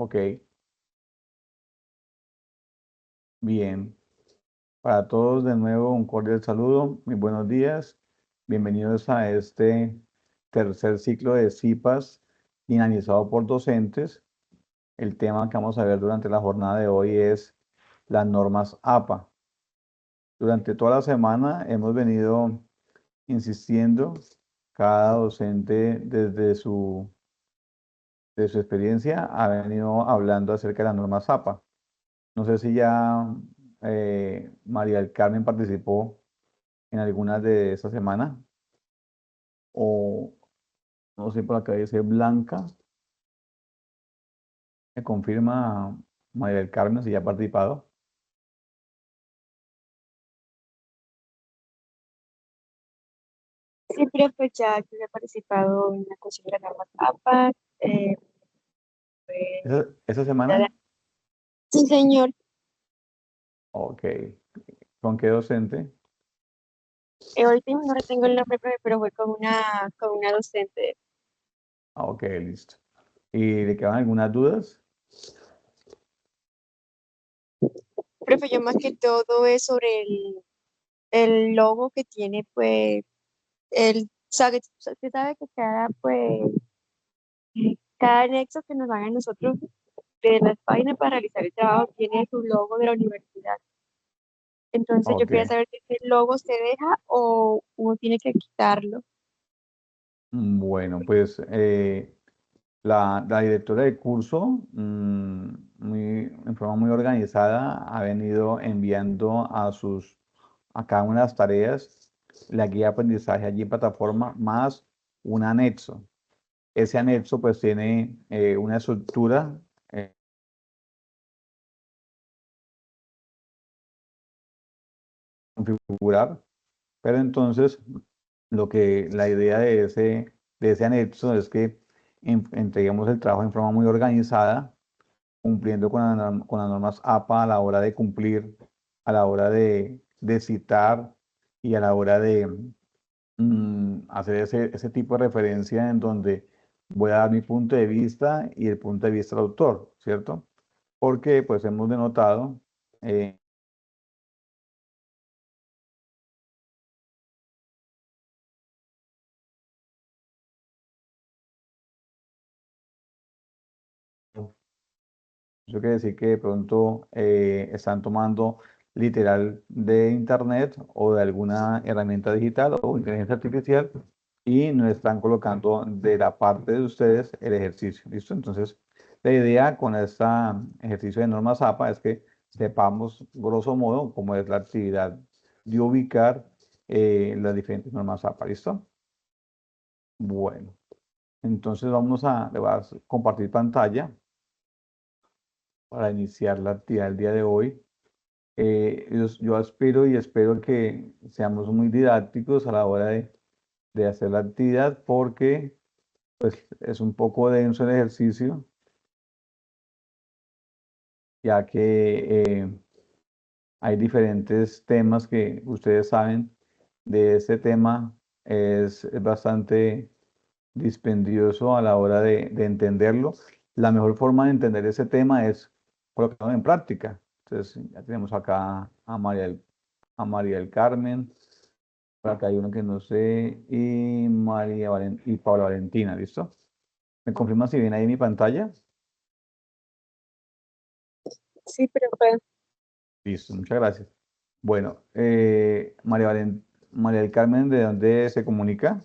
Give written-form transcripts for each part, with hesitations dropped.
Ok, bien. Para todos de nuevo un cordial saludo, muy buenos días. Bienvenidos a este tercer ciclo de CIPAS finalizado por docentes. El tema que vamos a ver durante la jornada de hoy es las normas APA. Durante toda la semana hemos venido insistiendo, cada docente de su experiencia ha venido hablando acerca de las normas APA. No sé si ya María del Carmen participó en algunas de esta semana o no sé, por acá dice Blanca. Me confirma María del Carmen si ya ha participado. Siempre pues ya que he participado en la cuestión de la APA, pues, ¿Esa semana? sí, señor. Ok. ¿Con qué docente? Ahorita no retengo el nombre, pero fue con una docente. Ah, ok, listo. ¿Y le quedan algunas dudas? Profe, yo más que todo es sobre el logo que tiene, pues, usted sabe que cada anexo que nos hagan nosotros de las páginas para realizar el trabajo tiene su logo de la universidad. Entonces yo Ok. quería saber si ese logo se deja o uno tiene que quitarlo. Bueno, pues la directora de curso, en forma muy organizada, ha venido enviando a cada una de las tareas la guía de aprendizaje allí en plataforma más un anexo. Ese anexo pues tiene una estructura configurar, pero entonces la idea de ese anexo es que entreguemos el trabajo en forma muy organizada, cumpliendo con las normas APA a la hora de cumplir, a la hora de citar y a la hora de hacer ese tipo de referencia en donde voy a dar mi punto de vista y el punto de vista del autor, ¿cierto? Porque pues hemos denotado eso quiere decir que de pronto están tomando literal de internet o de alguna herramienta digital o inteligencia artificial y no están colocando de la parte de ustedes el ejercicio. ¿Listo? Entonces, la idea con este ejercicio de normas APA es que sepamos, grosso modo, cómo es la actividad de ubicar las diferentes normas APA. ¿Listo? Bueno, entonces le voy a compartir pantalla para iniciar la actividad del día de hoy. Yo aspiro y espero que seamos muy didácticos a la hora de hacer la actividad porque pues, es un poco denso el ejercicio, ya que hay diferentes temas que ustedes saben de este tema. Es bastante dispendioso a la hora de entenderlo. La mejor forma de entender ese tema es colocarlo en práctica. Entonces, ya tenemos acá a María del Carmen, por acá hay uno que no sé, y Paula Valentina, ¿listo? ¿Me confirma si viene ahí mi pantalla? Sí, pero fue Listo, muchas gracias. Bueno, María del Carmen, ¿de dónde se comunica?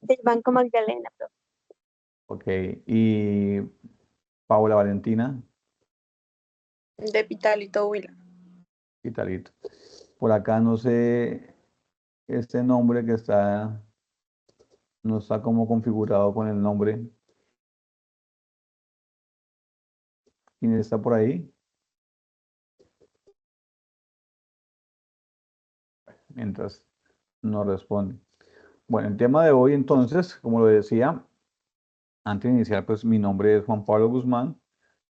del Banco Magdalena, profe. Ok, y Paula Valentina, De Pitalito Huila. y talito. Por acá no sé, este nombre que está, no está como configurado con el nombre. ¿Quién está por ahí? Mientras no responde. Bueno, el tema de hoy entonces, como lo decía, antes de iniciar, pues mi nombre es Juan Pablo Guzmán,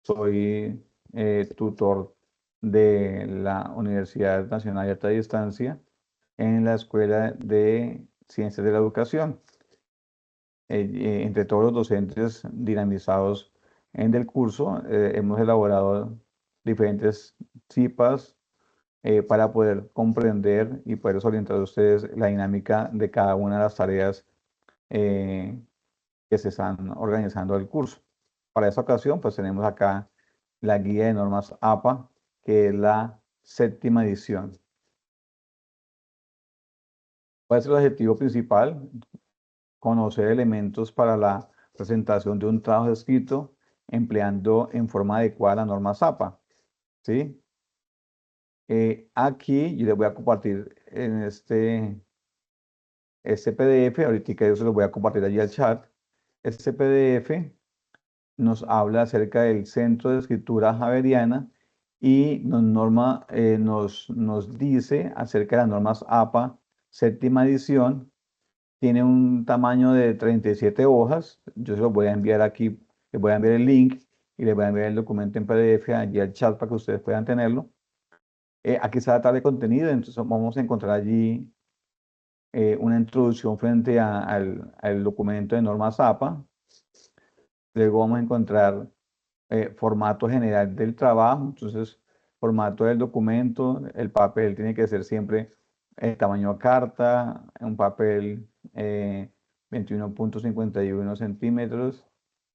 soy tutor de la Universidad Nacional de Alta Distancia en la Escuela de Ciencias de la Educación. entre todos los docentes dinamizados del curso, hemos elaborado diferentes CIPAs para poder comprender y poder orientar a ustedes la dinámica de cada una de las tareas eh, que se están organizando el curso. Para esta ocasión, pues tenemos acá la guía de normas APA, que es la séptima edición. ¿Cuál es el objetivo principal? Conocer elementos para la presentación de un trabajo escrito empleando en forma adecuada la norma APA. ¿Sí? Aquí yo les voy a compartir en este PDF, ahorita yo se los voy a compartir allí al chat. Este PDF nos habla acerca del Centro de Escritura Javeriana y nos dice acerca de las normas APA, séptima edición. Tiene un tamaño de 37 hojas. Yo se los voy a enviar aquí, les voy a enviar el link y les voy a enviar el documento en PDF allí al chat para que ustedes puedan tenerlo. Aquí está la tabla de contenido, entonces vamos a encontrar allí una introducción frente al documento de normas APA. Luego vamos a encontrar formato general del trabajo, entonces formato del documento, el papel tiene que ser siempre el tamaño carta, un papel 21.51 centímetros,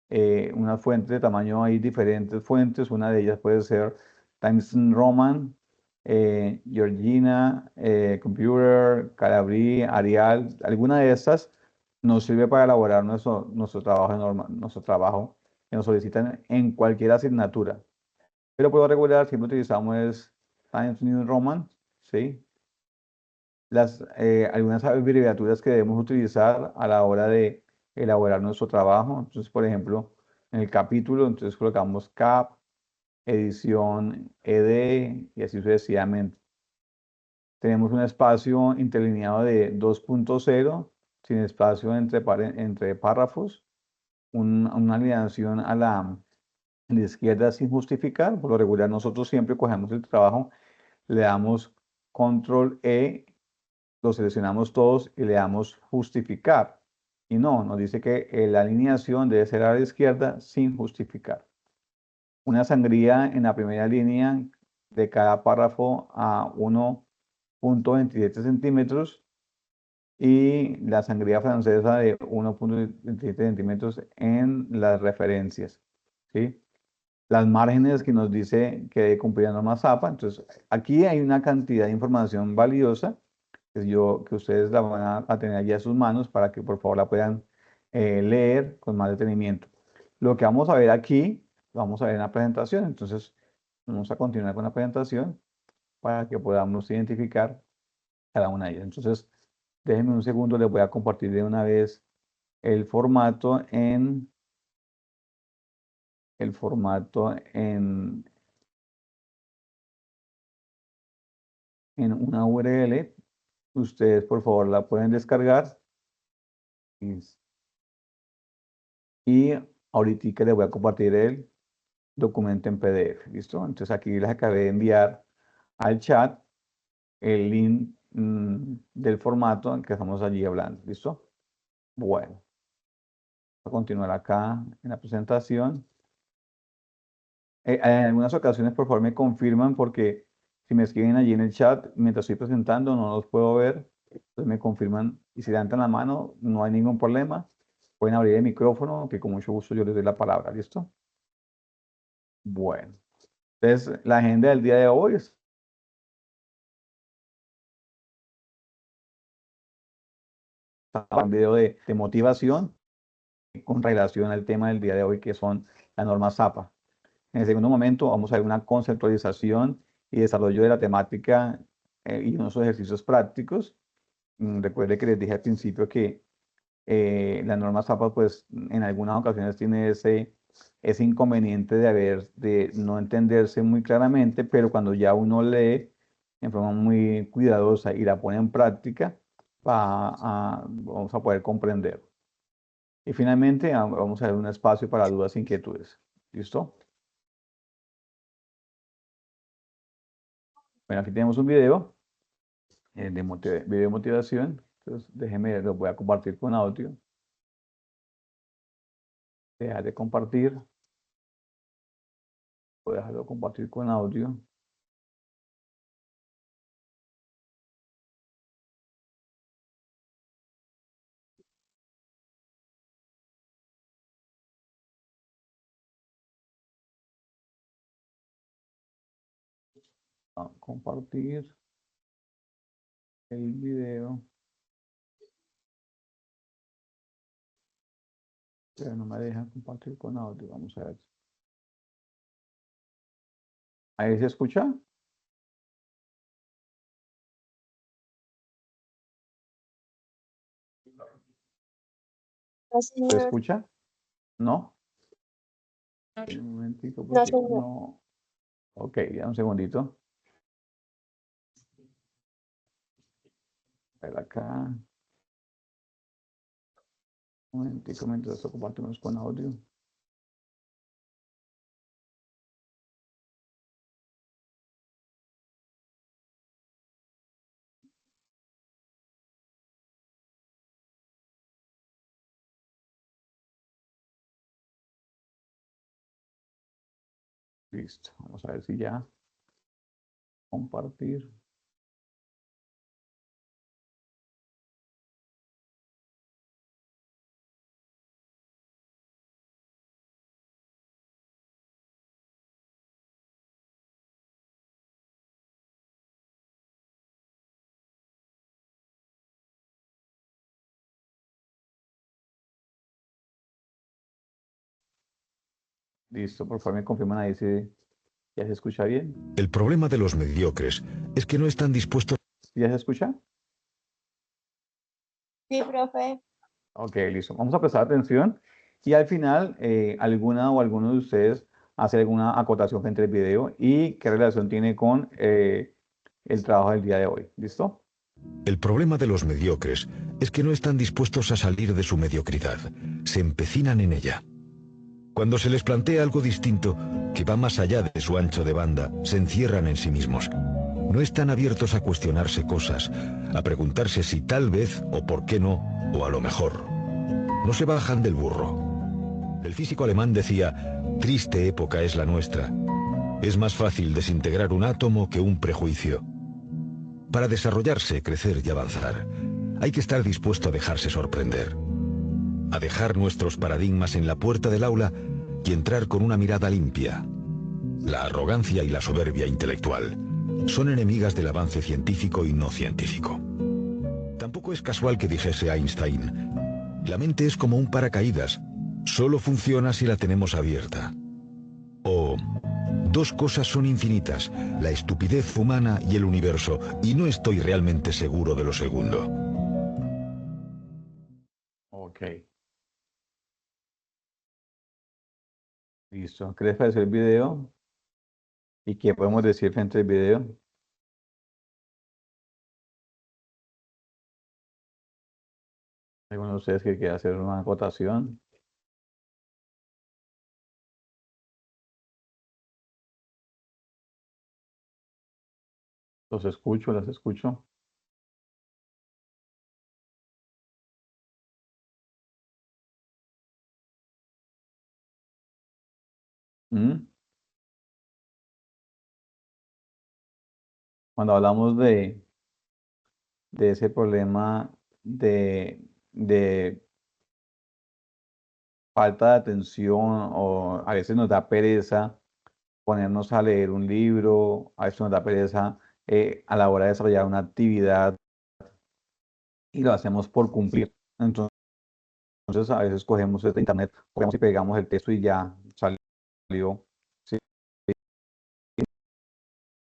unas fuentes de tamaño, hay diferentes fuentes, una de ellas puede ser Times Roman, Georgina, Computer, Calabri, Arial, alguna de estas nos sirve para elaborar nuestro trabajo nuestro trabajo que nos solicitan en cualquier asignatura. Pero por lo regular siempre utilizamos es Times New Roman, ¿sí? Algunas abreviaturas que debemos utilizar a la hora de elaborar nuestro trabajo. Entonces, por ejemplo, en el capítulo, entonces colocamos CAP, edición ED y así sucesivamente. Tenemos un espacio interlineado de 2.0 sin espacio entre párrafos, una alineación a la izquierda sin justificar. Por lo regular, nosotros siempre cogemos el trabajo, le damos control E, lo seleccionamos todos y le damos justificar. Y no, nos dice que la alineación debe ser a la izquierda sin justificar. Una sangría en la primera línea de cada párrafo a 1.27 centímetros y la sangría francesa de 1.27 centímetros en las referencias. ¿Sí? Las márgenes que nos dice que debe cumplir la norma ZAPA. Entonces, aquí hay una cantidad de información valiosa que ustedes la van a tener allí a sus manos para que por favor la puedan leer con más detenimiento. Lo que vamos a ver aquí, lo vamos a ver en la presentación. Entonces, vamos a continuar con la presentación para que podamos identificar cada una de ellas. Entonces, déjenme un segundo, les voy a compartir de una vez el formato en una URL. Ustedes, por favor, la pueden descargar. Y ahorita les voy a compartir el documento en PDF. ¿Listo? Entonces aquí les acabé de enviar al chat el link del formato en que estamos allí hablando. ¿Listo? Bueno, voy a continuar acá en la presentación. En algunas ocasiones, por favor, me confirman porque si me escriben allí en el chat mientras estoy presentando, no los puedo ver. Entonces me confirman y si levantan la mano, no hay ningún problema. Pueden abrir el micrófono, que con mucho gusto yo les doy la palabra. ¿Listo? Bueno, entonces la agenda del día de hoy es un video de motivación con relación al tema del día de hoy, que son las normas APA. En el segundo momento vamos a ver una conceptualización y desarrollo de la temática y unos ejercicios prácticos. Recuerde que les dije al principio que la norma ZAPA, pues en algunas ocasiones tiene ese inconveniente de no entenderse muy claramente, pero cuando ya uno lee en forma muy cuidadosa y la pone en práctica, vamos a poder comprender. Y finalmente vamos a dar un espacio para dudas e inquietudes. ¿Listo? Bueno, aquí tenemos un video video de motivación. Entonces, déjenme, lo voy a compartir con audio. dejar de compartir. Voy a dejarlo de compartir con audio. A compartir el video. Pero no me deja compartir con audio. Vamos a ver. ¿Ahí se escucha? No, ¿Se señor. escucha? ¿No? Un momentico, No, porque señor. no. Ok, ya un segundito. A ver acá. Un momentico mientras esto compartimos con audio. Listo. Vamos a ver si ya compartir. Listo, por favor me confirman ahí si ya se escucha bien. El problema de los mediocres es que no están dispuestos. ¿Ya se escucha? Sí, profe. Ok, listo. Vamos a prestar atención y al final alguna o alguno de ustedes hace alguna acotación frente al video y qué relación tiene con el trabajo del día de hoy. ¿Listo? El problema de los mediocres es que no están dispuestos a salir de su mediocridad. Se empecinan en ella. Cuando se les plantea algo distinto, que va más allá de su ancho de banda, se encierran en sí mismos. No están abiertos a cuestionarse cosas, a preguntarse si tal vez o por qué no, o a lo mejor. No se bajan del burro. El físico alemán decía, triste época es la nuestra. Es más fácil desintegrar un átomo que un prejuicio. Para desarrollarse, crecer y avanzar, hay que estar dispuesto a dejarse sorprender, a dejar nuestros paradigmas en la puerta del aula y entrar con una mirada limpia. La arrogancia y la soberbia intelectual son enemigas del avance científico y no científico. Tampoco es casual que dijese Einstein, la mente es como un paracaídas, solo funciona si la tenemos abierta. O, dos cosas son infinitas, la estupidez humana y el universo, y no estoy realmente seguro de lo segundo. Ok, listo. ¿Qué les pareció el video? ¿Y qué podemos decir frente al video? ¿Alguno de ustedes que quiera hacer una acotación? Los escucho, las escucho. ¿Mm? Cuando hablamos de ese problema de falta de atención o a veces nos da pereza ponernos a leer un libro, a veces nos da pereza a la hora de desarrollar una actividad y lo hacemos por cumplir. Entonces a veces cogemos desde internet, cogemos y pegamos el texto y ya salió. Sí,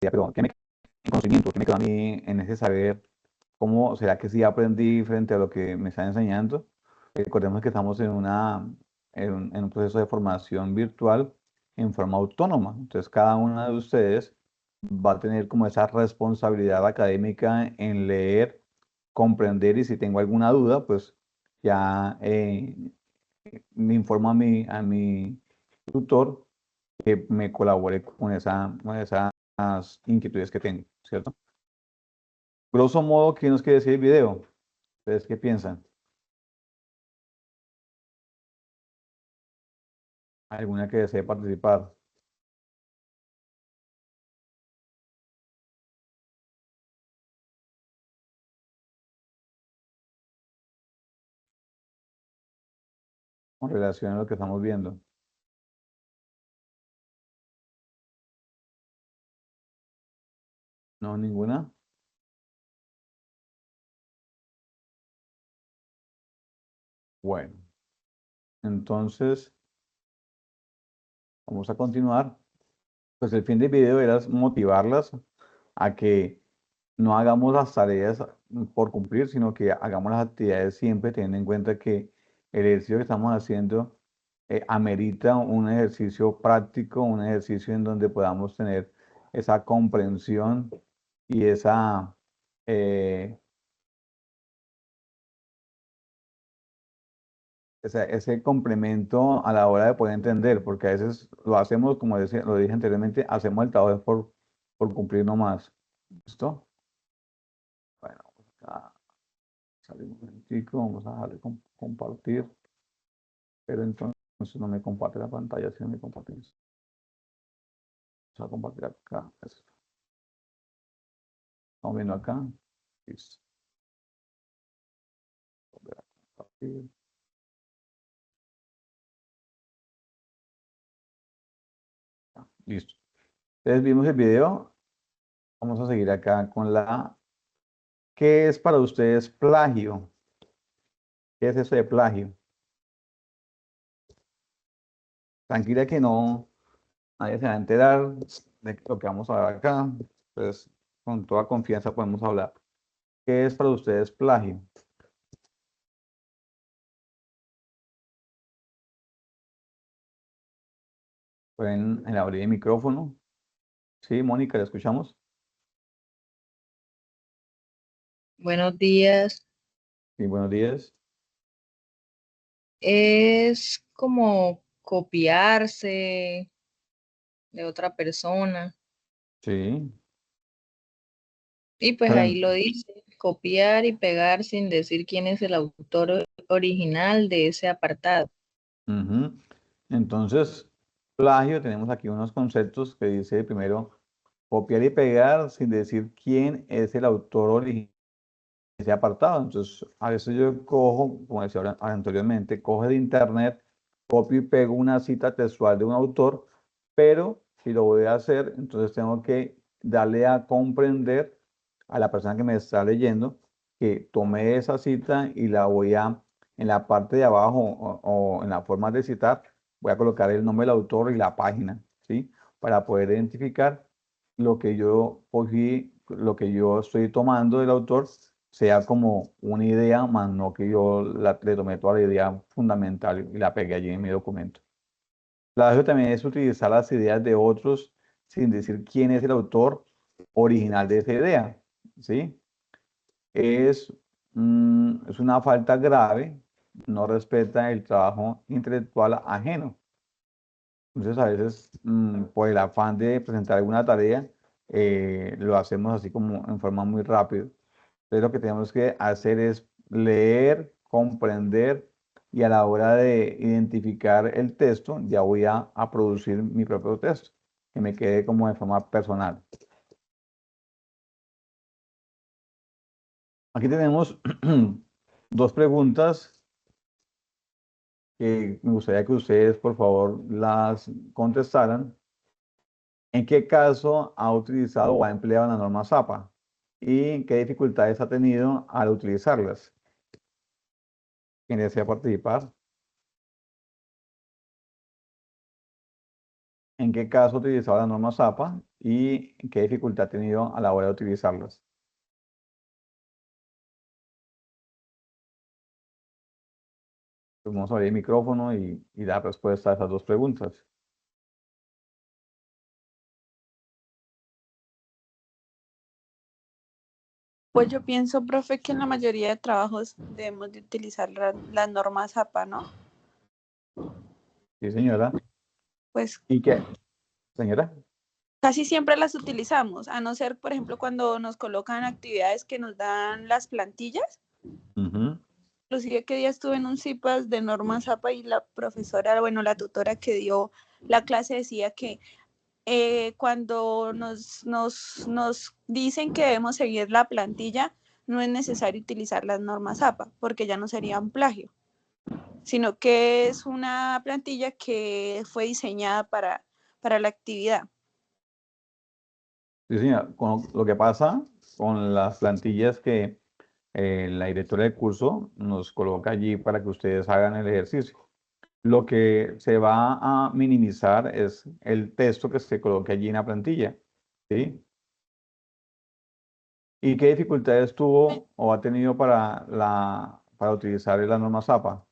ya, pero ¿qué me queda en conocimiento? ¿Qué me queda a mí en ese saber? ¿Cómo será que sí aprendí frente a lo que me están enseñando? Recordemos que estamos en un proceso de formación virtual en forma autónoma. Entonces, cada una de ustedes va a tener como esa responsabilidad académica en leer, comprender y si tengo alguna duda, pues ya me informo a mi tutor que me colabore con esas inquietudes que tengo, ¿cierto? Grosso modo, ¿qué nos quiere decir el video? ¿Ustedes qué piensan? ¿Alguna que desee participar? Con relación a lo que estamos viendo. ¿No? ¿Ninguna? Bueno, entonces vamos a continuar. Pues el fin del video era motivarlas a que no hagamos las tareas por cumplir, sino que hagamos las actividades siempre teniendo en cuenta que el ejercicio que estamos haciendo amerita un ejercicio práctico, un ejercicio en donde podamos tener esa comprensión y eh, ese complemento a la hora de poder entender, porque a veces lo hacemos, como lo dije anteriormente, hacemos el trabajo por cumplir nomás. ¿Listo? Bueno, acá salimos un momentico, vamos a darle compartir, pero entonces no me comparte la pantalla, si no me comparte eso. Vamos a compartir acá. Eso. Estamos viendo acá. Listo. Volver a compartir. Listo. Entonces vimos el video. Vamos a seguir acá con ¿qué es para ustedes plagio? ¿Qué es eso de plagio? Tranquila que no, nadie se va a enterar de lo que vamos a ver acá. Entonces, con toda confianza podemos hablar. ¿Qué es para ustedes plagio? Pueden abrir el micrófono. Sí, Mónica, ¿la escuchamos? Buenos días. Sí, buenos días. Es como copiarse de otra persona. Sí. Y pues Pero, ahí lo dice, copiar y pegar sin decir quién es el autor original de ese apartado. ujú. Entonces, plagio, tenemos aquí unos conceptos que dice primero, copiar y pegar sin decir quién es el autor original de ese apartado. Entonces, a veces yo cojo, como decía anteriormente, cojo de internet, copio y pego una cita textual de un autor, pero si lo voy a hacer, entonces tengo que darle a comprender a la persona que me está leyendo que tomé esa cita y la voy en la parte de abajo o en la forma de citar, voy a colocar el nombre del autor y la página, ¿sí? Para poder identificar lo que yo cogí, lo que yo estoy tomando del autor, sea como una idea, más no que yo le tomé toda la idea fundamental y la pegué allí en mi documento. Plagio también es utilizar las ideas de otros sin decir quién es el autor original de esa idea, ¿sí? Es, es una falta grave, no respeta el trabajo intelectual ajeno. Entonces, a veces, por el afán de presentar alguna tarea, lo hacemos así como en forma muy rápida. Entonces, lo que tenemos que hacer es leer, comprender y a la hora de identificar el texto, ya voy a producir mi propio texto, que me quede como de forma personal. Aquí tenemos dos preguntas que me gustaría que ustedes, por favor, las contestaran. ¿En qué caso ha utilizado o ha empleado la norma ZAPA? ¿Y qué dificultades ha tenido al utilizarlas? ¿Quién desea participar? ¿En qué caso ha utilizado la norma ZAPA? ¿Y qué dificultad ha tenido a la hora de utilizarlas? Pues vamos a abrir el micrófono y dar respuesta a esas dos preguntas. Pues yo pienso, profe, que en la mayoría de trabajos debemos de utilizar las normas APA, ¿no? Sí, señora. Pues ¿Y qué? Señora. casi siempre las utilizamos, a no ser, por ejemplo, cuando nos colocan actividades que nos dan las plantillas, Ujú. inclusive que día estuve en un CIPAS de normas APA y la profesora, bueno, la tutora que dio la clase decía que cuando nos dicen que debemos seguir la plantilla, no es necesario utilizar las normas APA, porque ya no sería un plagio, sino que es una plantilla que fue diseñada para la actividad. Sí, señora, con lo que pasa con las plantillas que la directora del curso nos coloca allí para que ustedes hagan el ejercicio. Lo que se va a minimizar es el texto que se coloque allí en la plantilla, ¿sí? ¿Y qué dificultades tuvo o ha tenido para utilizar la norma ZAPA?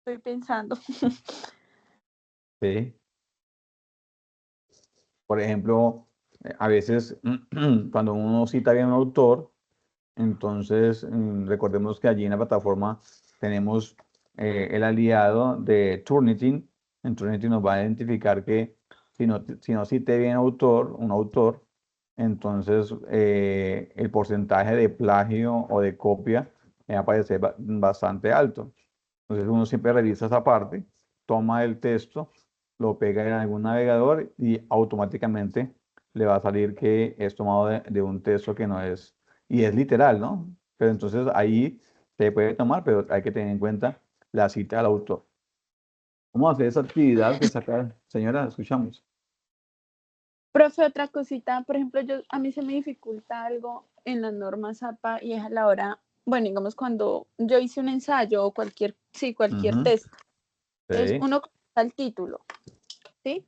Estoy pensando. ¿Sí? Por ejemplo, a veces cuando uno cita bien a un autor, entonces recordemos que allí en la plataforma tenemos el aliado de Turnitin. En Turnitin nos va a identificar que si no cité bien un autor, entonces el porcentaje de plagio o de copia me va a parecer bastante alto. Entonces uno siempre revisa esa parte, toma el texto, lo pega en algún navegador y automáticamente le va a salir que es tomado de un texto que no es, y es literal, ¿no? Pero entonces ahí se puede tomar, pero hay que tener en cuenta la cita del autor. Vamos a hacer esa actividad que saca, señora, escuchamos. Profe, otra cosita, por ejemplo, a mí se me dificulta algo en las normas APA y es a la hora, bueno, digamos, cuando yo hice un ensayo o cualquier Ujú, texto, entonces sí, uno comienza el título, ¿sí?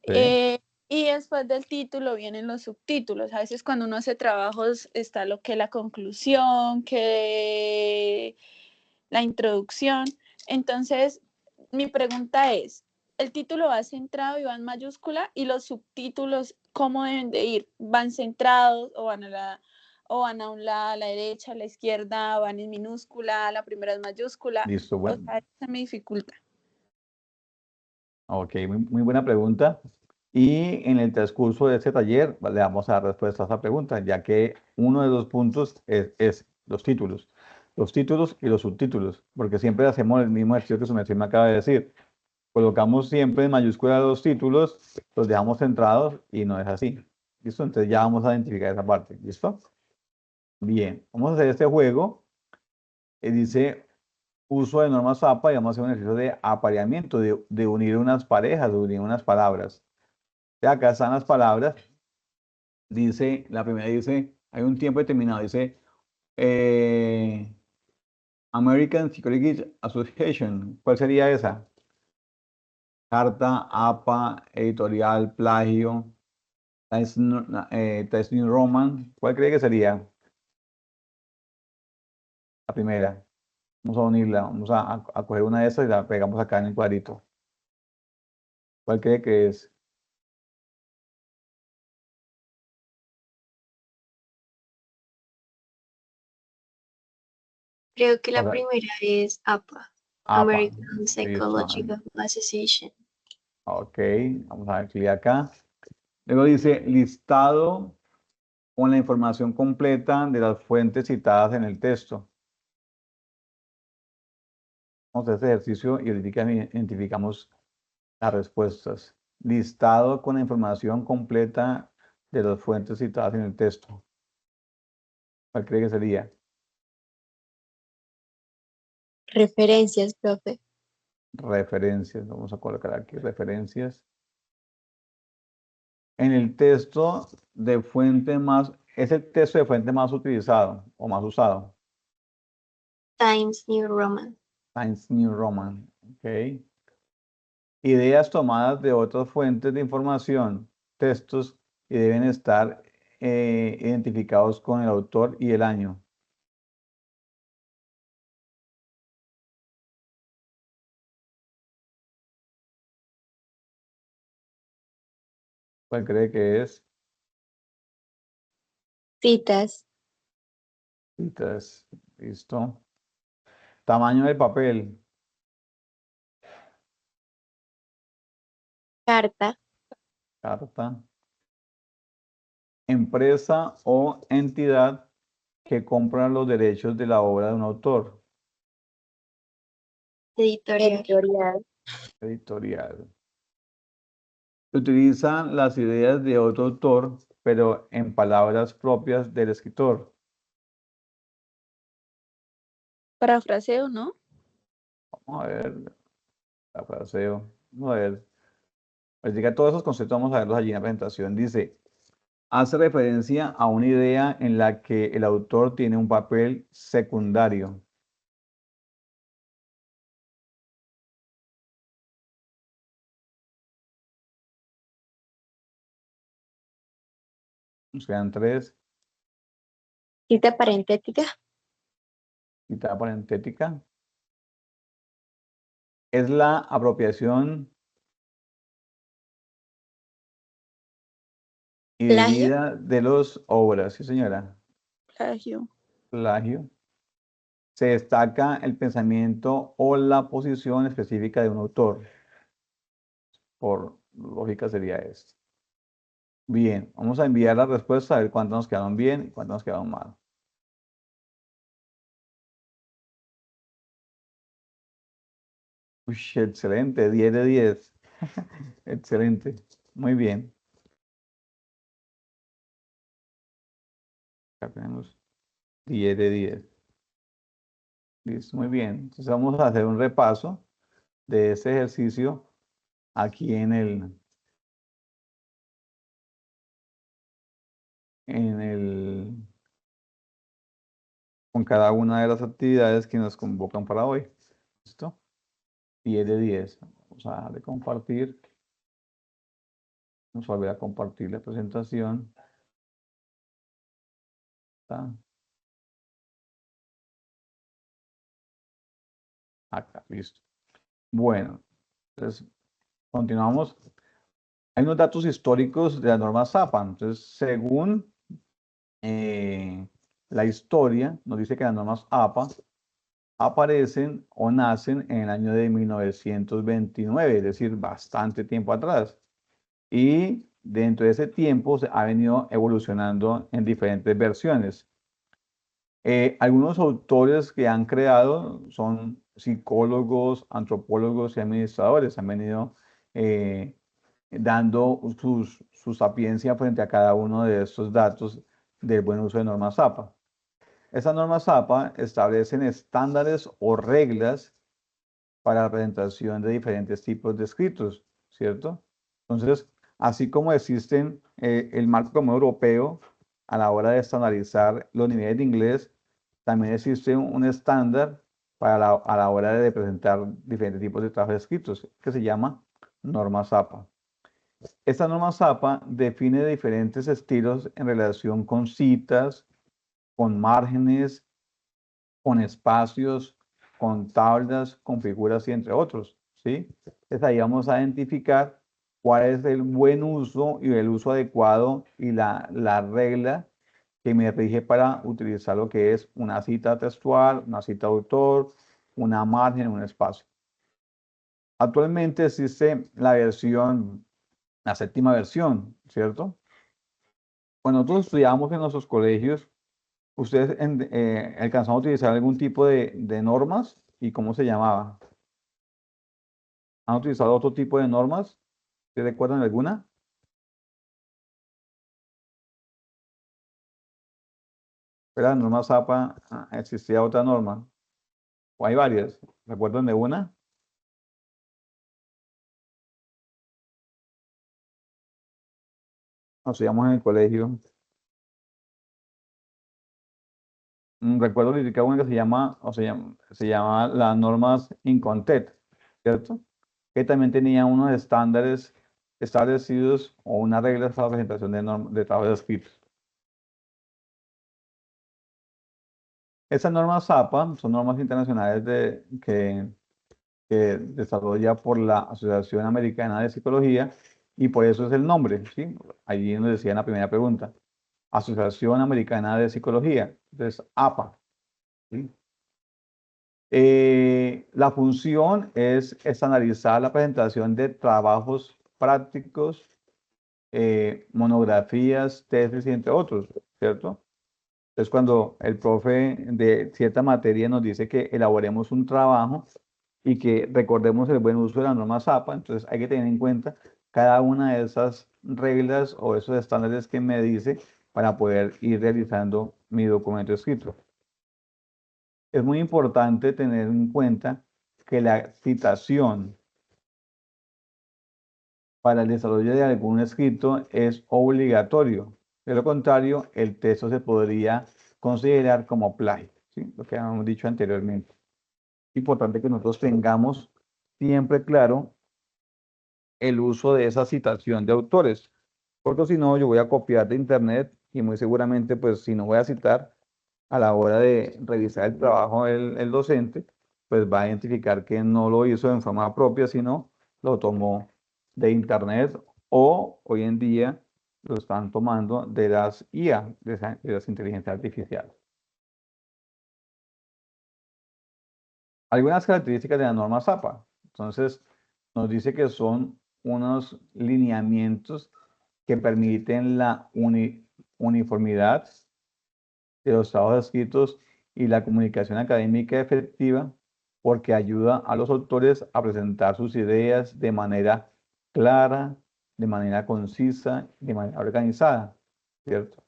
sí, Y después del título vienen los subtítulos. A veces cuando uno hace trabajos está lo que la conclusión, que la introducción. Entonces, mi pregunta es, ¿el título va centrado y va en mayúscula? ¿Y los subtítulos cómo deben de ir? ¿Van centrados o van a un lado, a la derecha, a la izquierda, van en minúscula, la primera es mayúscula? listo, O bueno. sea, eso me dificulta. Ok, muy buena pregunta. Y en el transcurso de este taller le vamos a dar respuesta a esa pregunta, ya que uno de los puntos es los títulos y los subtítulos, porque siempre hacemos el mismo ejercicio que su merced me acaba de decir. Colocamos siempre en mayúscula los títulos, los dejamos centrados y no es así. ¿Listo? Entonces ya vamos a identificar esa parte. ¿Listo? Bien, vamos a hacer este juego. Dice uso de normas APA y vamos a hacer un ejercicio de apareamiento, de unir unas parejas, de unir unas palabras. Ya acá están las palabras. Dice, la primera dice, hay un tiempo determinado, dice eh, American Psychological Association. ¿Cuál sería esa? Carta, APA, editorial, plagio, Times New Roman. ¿Cuál cree que sería la primera? Vamos a unirla, vamos a coger una de esas y la pegamos acá en el cuadrito. ¿Cuál cree que es? Creo que la Para primera es APA, APA. American Listo. Psychological Association. Ok, vamos a dar clic acá. Luego dice listado con la información completa de las fuentes citadas en el texto. Vamos a hacer este ejercicio y ahorita identificamos las respuestas. Listado con la información completa de las fuentes citadas en el texto. ¿Cuál cree que sería? Referencias, profe. Referencias. Vamos a colocar aquí referencias. En el texto de fuente más, es el texto de fuente más utilizado o más usado. Times New Roman. Times New Roman. Ok. Ideas tomadas de otras fuentes de información, textos, y deben estar identificados con el autor y el año. ¿Cuál cree que es? Citas. Citas. Listo. Tamaño del papel. Carta. carta. Empresa o entidad que compra los derechos de la obra de un autor. Editorial. Editorial. Utilizan las ideas de otro autor, pero en palabras propias del escritor. Parafraseo, ¿no? Vamos a ver. Parafraseo. Vamos a ver. Les diga todos esos conceptos, vamos a verlos allí en la presentación. Dice, hace referencia a una idea en la que el autor tiene un papel secundario. Nos quedan 3. Cita parentética. Cita parentética. Es la apropiación indebida de las obras. Sí, señora. Plagio. Plagio. Se destaca el pensamiento o la posición específica de un autor. Por lógica sería esto. Bien, vamos a enviar la respuesta a ver cuántas nos quedaron bien y cuántas nos quedaron mal. Uy, excelente, 10 de 10. Excelente, muy bien. Acá tenemos 10 de 10. Listo, muy bien. Entonces vamos a hacer un repaso de este ejercicio aquí con cada una de las actividades que nos convocan para hoy. ¿Listo? 10 de 10. Vamos a darle compartir. Vamos a volver a compartir la presentación. ¿Está? Acá, listo. Bueno, entonces continuamos. Hay unos datos históricos de la norma ZAPA. Entonces, según la historia, nos dice que las normas APA aparecen o nacen en el año de 1929, es decir, bastante tiempo atrás. Y dentro de ese tiempo se ha venido evolucionando en diferentes versiones. Algunos autores que han creado son psicólogos, antropólogos y administradores. Han venido dando su sapiencia frente a cada uno de estos datos del buen uso de normas APA. Estas normas APA establecen estándares o reglas para la presentación de diferentes tipos de escritos, ¿cierto? Entonces, así como existen el marco común europeo a la hora de estandarizar los niveles de inglés, también existe un estándar a la hora de presentar diferentes tipos de trabajos escritos, que se llama norma ZAPA. Esta norma ZAPA define diferentes estilos en relación con citas, con márgenes, con espacios, con tablas, con figuras y entre otros, ¿sí? Entonces ahí vamos a identificar cuál es el buen uso y el uso adecuado y la regla que me rige para utilizar lo que es una cita textual, una cita de autor, una margen, un espacio. Actualmente existe la 7ª versión, ¿cierto? Cuando nosotros estudiábamos en nuestros colegios, ¿ustedes alcanzaron a utilizar algún tipo de normas? ¿Y cómo se llamaba? ¿Han utilizado otro tipo de normas? ¿Se recuerdan alguna? Pero la norma ZAPA, existía otra norma. O hay varias. ¿Recuerdan de una? Nos estudiamos en el colegio. Recuerdo que una que se llama las normas Incontet, ¿cierto? Que también tenía unos estándares establecidos o unas reglas para la presentación de trabajos escritos. Esas normas ZAPA son normas internacionales que desarrolla por la Asociación Americana de Psicología y por eso es el nombre, ¿sí? Allí nos decía en la primera pregunta, Asociación Americana de Psicología, entonces APA, ¿sí? La función es analizar la presentación de trabajos prácticos monografías, tesis y entre otros, ¿cierto? Entonces, cuando el profe de cierta materia nos dice que elaboremos un trabajo y que recordemos el buen uso de la norma ZAPA, entonces hay que tener en cuenta cada una de esas reglas o esos estándares que me dice para poder ir realizando mi documento escrito. Es muy importante tener en cuenta que la citación para el desarrollo de algún escrito es obligatorio. De lo contrario, el texto se podría considerar como plagio, ¿sí? Lo que habíamos dicho anteriormente. Importante que nosotros tengamos siempre claro el uso de esa citación de autores, porque si no, yo voy a copiar de internet y muy seguramente, pues si no voy a citar a la hora de revisar el trabajo el docente, pues va a identificar que no lo hizo en forma propia, sino lo tomó de internet o hoy en día lo están tomando de las IA, de las inteligencias artificiales. Algunas características de la norma ZAPA. Entonces, nos dice que son unos lineamientos que permiten la uniformidad de los trabajos escritos y la comunicación académica efectiva, porque ayuda a los autores a presentar sus ideas de manera clara, de manera concisa, de manera organizada, ¿cierto?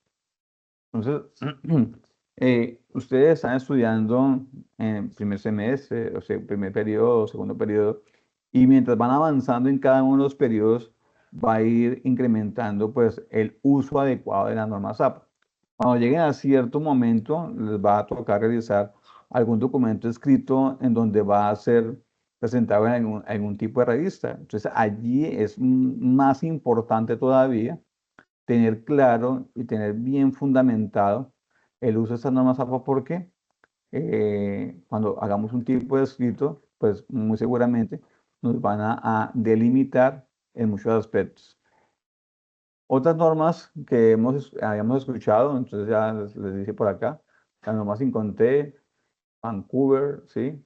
Entonces, ustedes están estudiando en primer semestre, o sea, primer periodo, segundo periodo, y mientras van avanzando en cada uno de los periodos, va a ir incrementando pues el uso adecuado de la norma ZAPA. Cuando lleguen a cierto momento, les va a tocar realizar algún documento escrito en donde va a ser presentado en algún tipo de revista. Entonces, allí es más importante todavía tener claro y tener bien fundamentado el uso de estas normas APA porque cuando hagamos un tipo de escrito, pues muy seguramente nos van a delimitar en muchos aspectos. Otras normas que habíamos escuchado, entonces ya les dije por acá, las normas Inconté, Vancouver, ¿sí?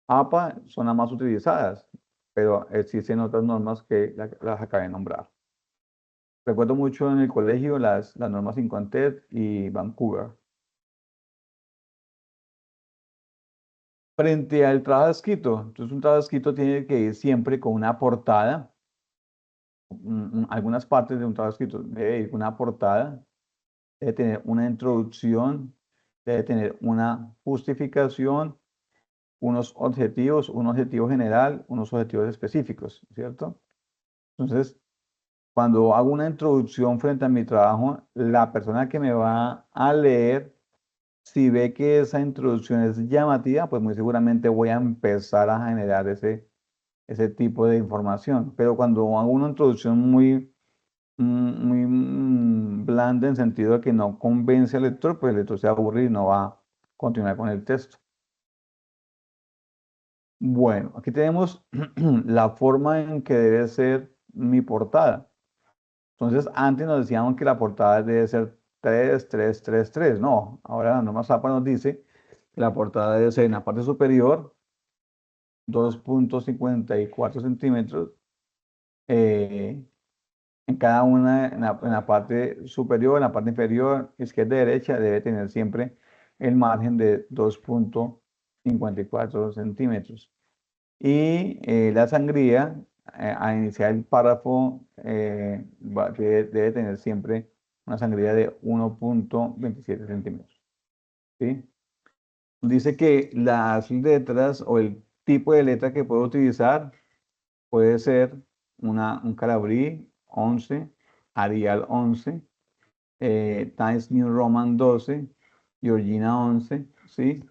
APA son las más utilizadas, pero existen otras normas que las acabé de nombrar. Recuerdo mucho en el colegio las normas Inconté y Vancouver. Frente al trabajo escrito, entonces un trabajo escrito tiene que ir siempre con una portada. Algunas partes de un trabajo escrito debe ir con una portada, debe tener una introducción, debe tener una justificación, un objetivo general, unos objetivos específicos, ¿cierto? Entonces, cuando hago una introducción frente a mi trabajo, la persona que me va a leer, si ve que esa introducción es llamativa, pues muy seguramente voy a empezar a generar ese tipo de información. Pero cuando hago una introducción muy blanda en sentido de que no convence al lector, pues el lector se aburre y no va a continuar con el texto. Bueno, aquí tenemos la forma en que debe ser mi portada. Entonces, antes nos decíamos que la portada debe ser 3, 3, 3, 3. No, ahora la norma ZAPA nos dice que la portada debe ser en la parte superior 2.54 centímetros. En cada una, en la parte superior, en la parte inferior, izquierda y derecha, debe tener siempre el margen de 2.54 centímetros. Y la sangría, a iniciar el párrafo, debe tener siempre una sangría de 1.27 centímetros. ¿Sí? Dice que las letras o el tipo de letra que puedo utilizar puede ser un Calabrí 11, Arial 11, Times New Roman 12, Georgina 11, ¿sí?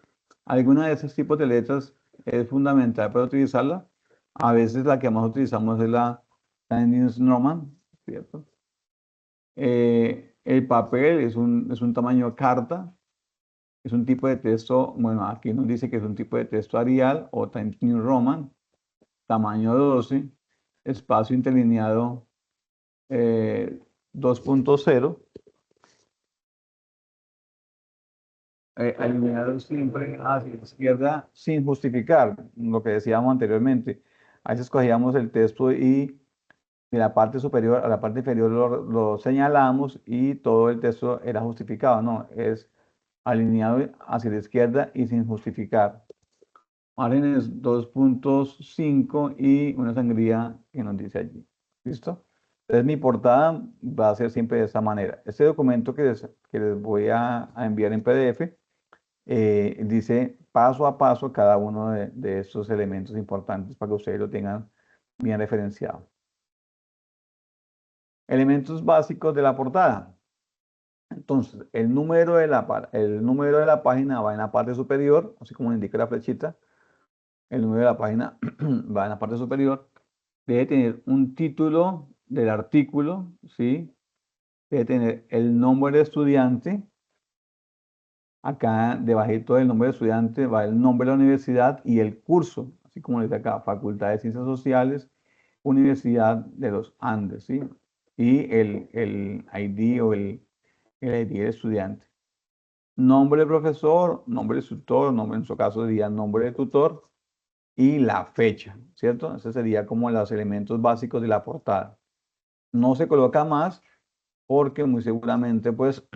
Alguna de esos tipos de letras es fundamental para utilizarla. A veces la que más utilizamos es la Times New Roman, ¿cierto? El papel es un tamaño carta, es un tipo de texto, bueno, aquí nos dice que es un tipo de texto Arial o Times New Roman, tamaño 12, espacio interlineado 2.0, alineado siempre hacia la izquierda sin justificar lo que decíamos anteriormente. A veces cogíamos el texto y de la parte superior a la parte inferior lo señalamos y todo el texto era justificado, no, es alineado hacia la izquierda y sin justificar. Márgenes 2.5 y una sangría que nos dice allí. ¿Listo? Entonces mi portada va a ser siempre de esta manera. Este documento que les voy a enviar en PDF dice paso a paso cada uno de estos elementos importantes para que ustedes lo tengan bien referenciado. Elementos básicos de la portada. Entonces, el número de la página va en la parte superior, así como indica la flechita. El número de la página va en la parte superior. Debe tener un título del artículo, ¿sí? Debe tener el nombre del estudiante. Acá, debajito del nombre del estudiante, va el nombre de la universidad y el curso, así como dice acá, Facultad de Ciencias Sociales, Universidad de los Andes, ¿sí? Y el ID o el ID del estudiante. Nombre del profesor, nombre del tutor, nombre, en su caso sería nombre del tutor y la fecha, ¿cierto? Ese sería como los elementos básicos de la portada. No se coloca más porque muy seguramente pues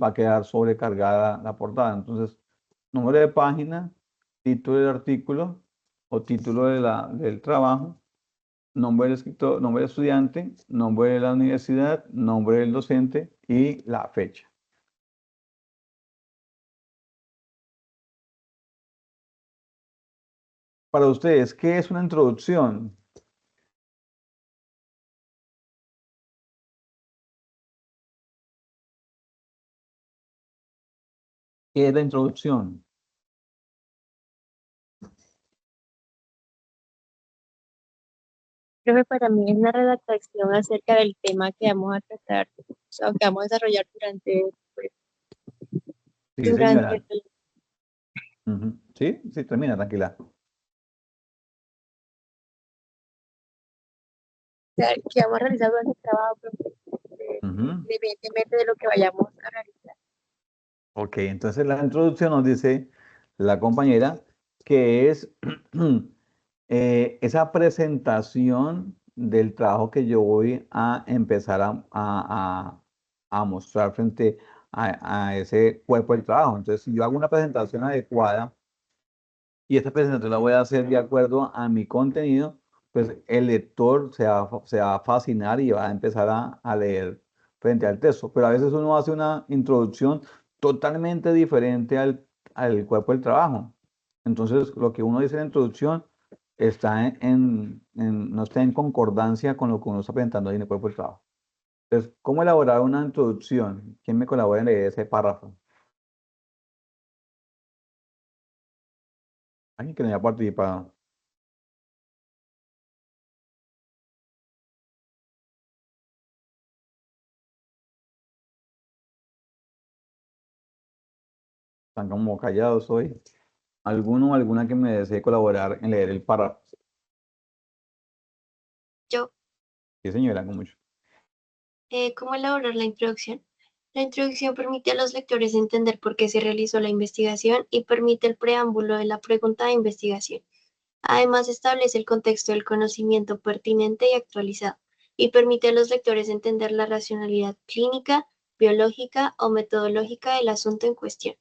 va a quedar sobrecargada la portada. Entonces, número de página, título del artículo o título del trabajo, nombre del escritor, nombre del estudiante, nombre de la universidad, nombre del docente y la fecha. Para ustedes, ¿qué es una introducción? ¿Qué es la introducción? Creo que para mí es una redactación acerca del tema que vamos a tratar, o sea, que vamos a desarrollar pues, Sí, durante señora. Ujú. Sí, sí, termina, tranquila. que vamos a realizar durante el trabajo, Ujú. independientemente de lo que vayamos a realizar. Ok, entonces la introducción nos dice la compañera que es esa presentación del trabajo que yo voy a empezar a mostrar frente a ese cuerpo del trabajo. Entonces, si yo hago una presentación adecuada y esta presentación la voy a hacer de acuerdo a mi contenido, pues el lector se va a fascinar y va a empezar a leer frente al texto. Pero a veces uno hace una introducción totalmente diferente al cuerpo del trabajo. Entonces, lo que uno dice en la introducción está no está en concordancia con lo que uno está presentando ahí en el cuerpo del trabajo. Entonces, ¿cómo elaborar una introducción? ¿Quién me colabora en leer ese párrafo? Alguien que no haya participado. Están como callados hoy. ¿Alguno o alguna que me desee colaborar en leer el párrafo? Yo, Sí, señora, con mucho. ¿cómo elaborar la introducción? La introducción permite a los lectores entender por qué se realizó la investigación y permite el preámbulo de la pregunta de investigación. Además, establece el contexto del conocimiento pertinente y actualizado, y permite a los lectores entender la racionalidad clínica, biológica o metodológica del asunto en cuestión.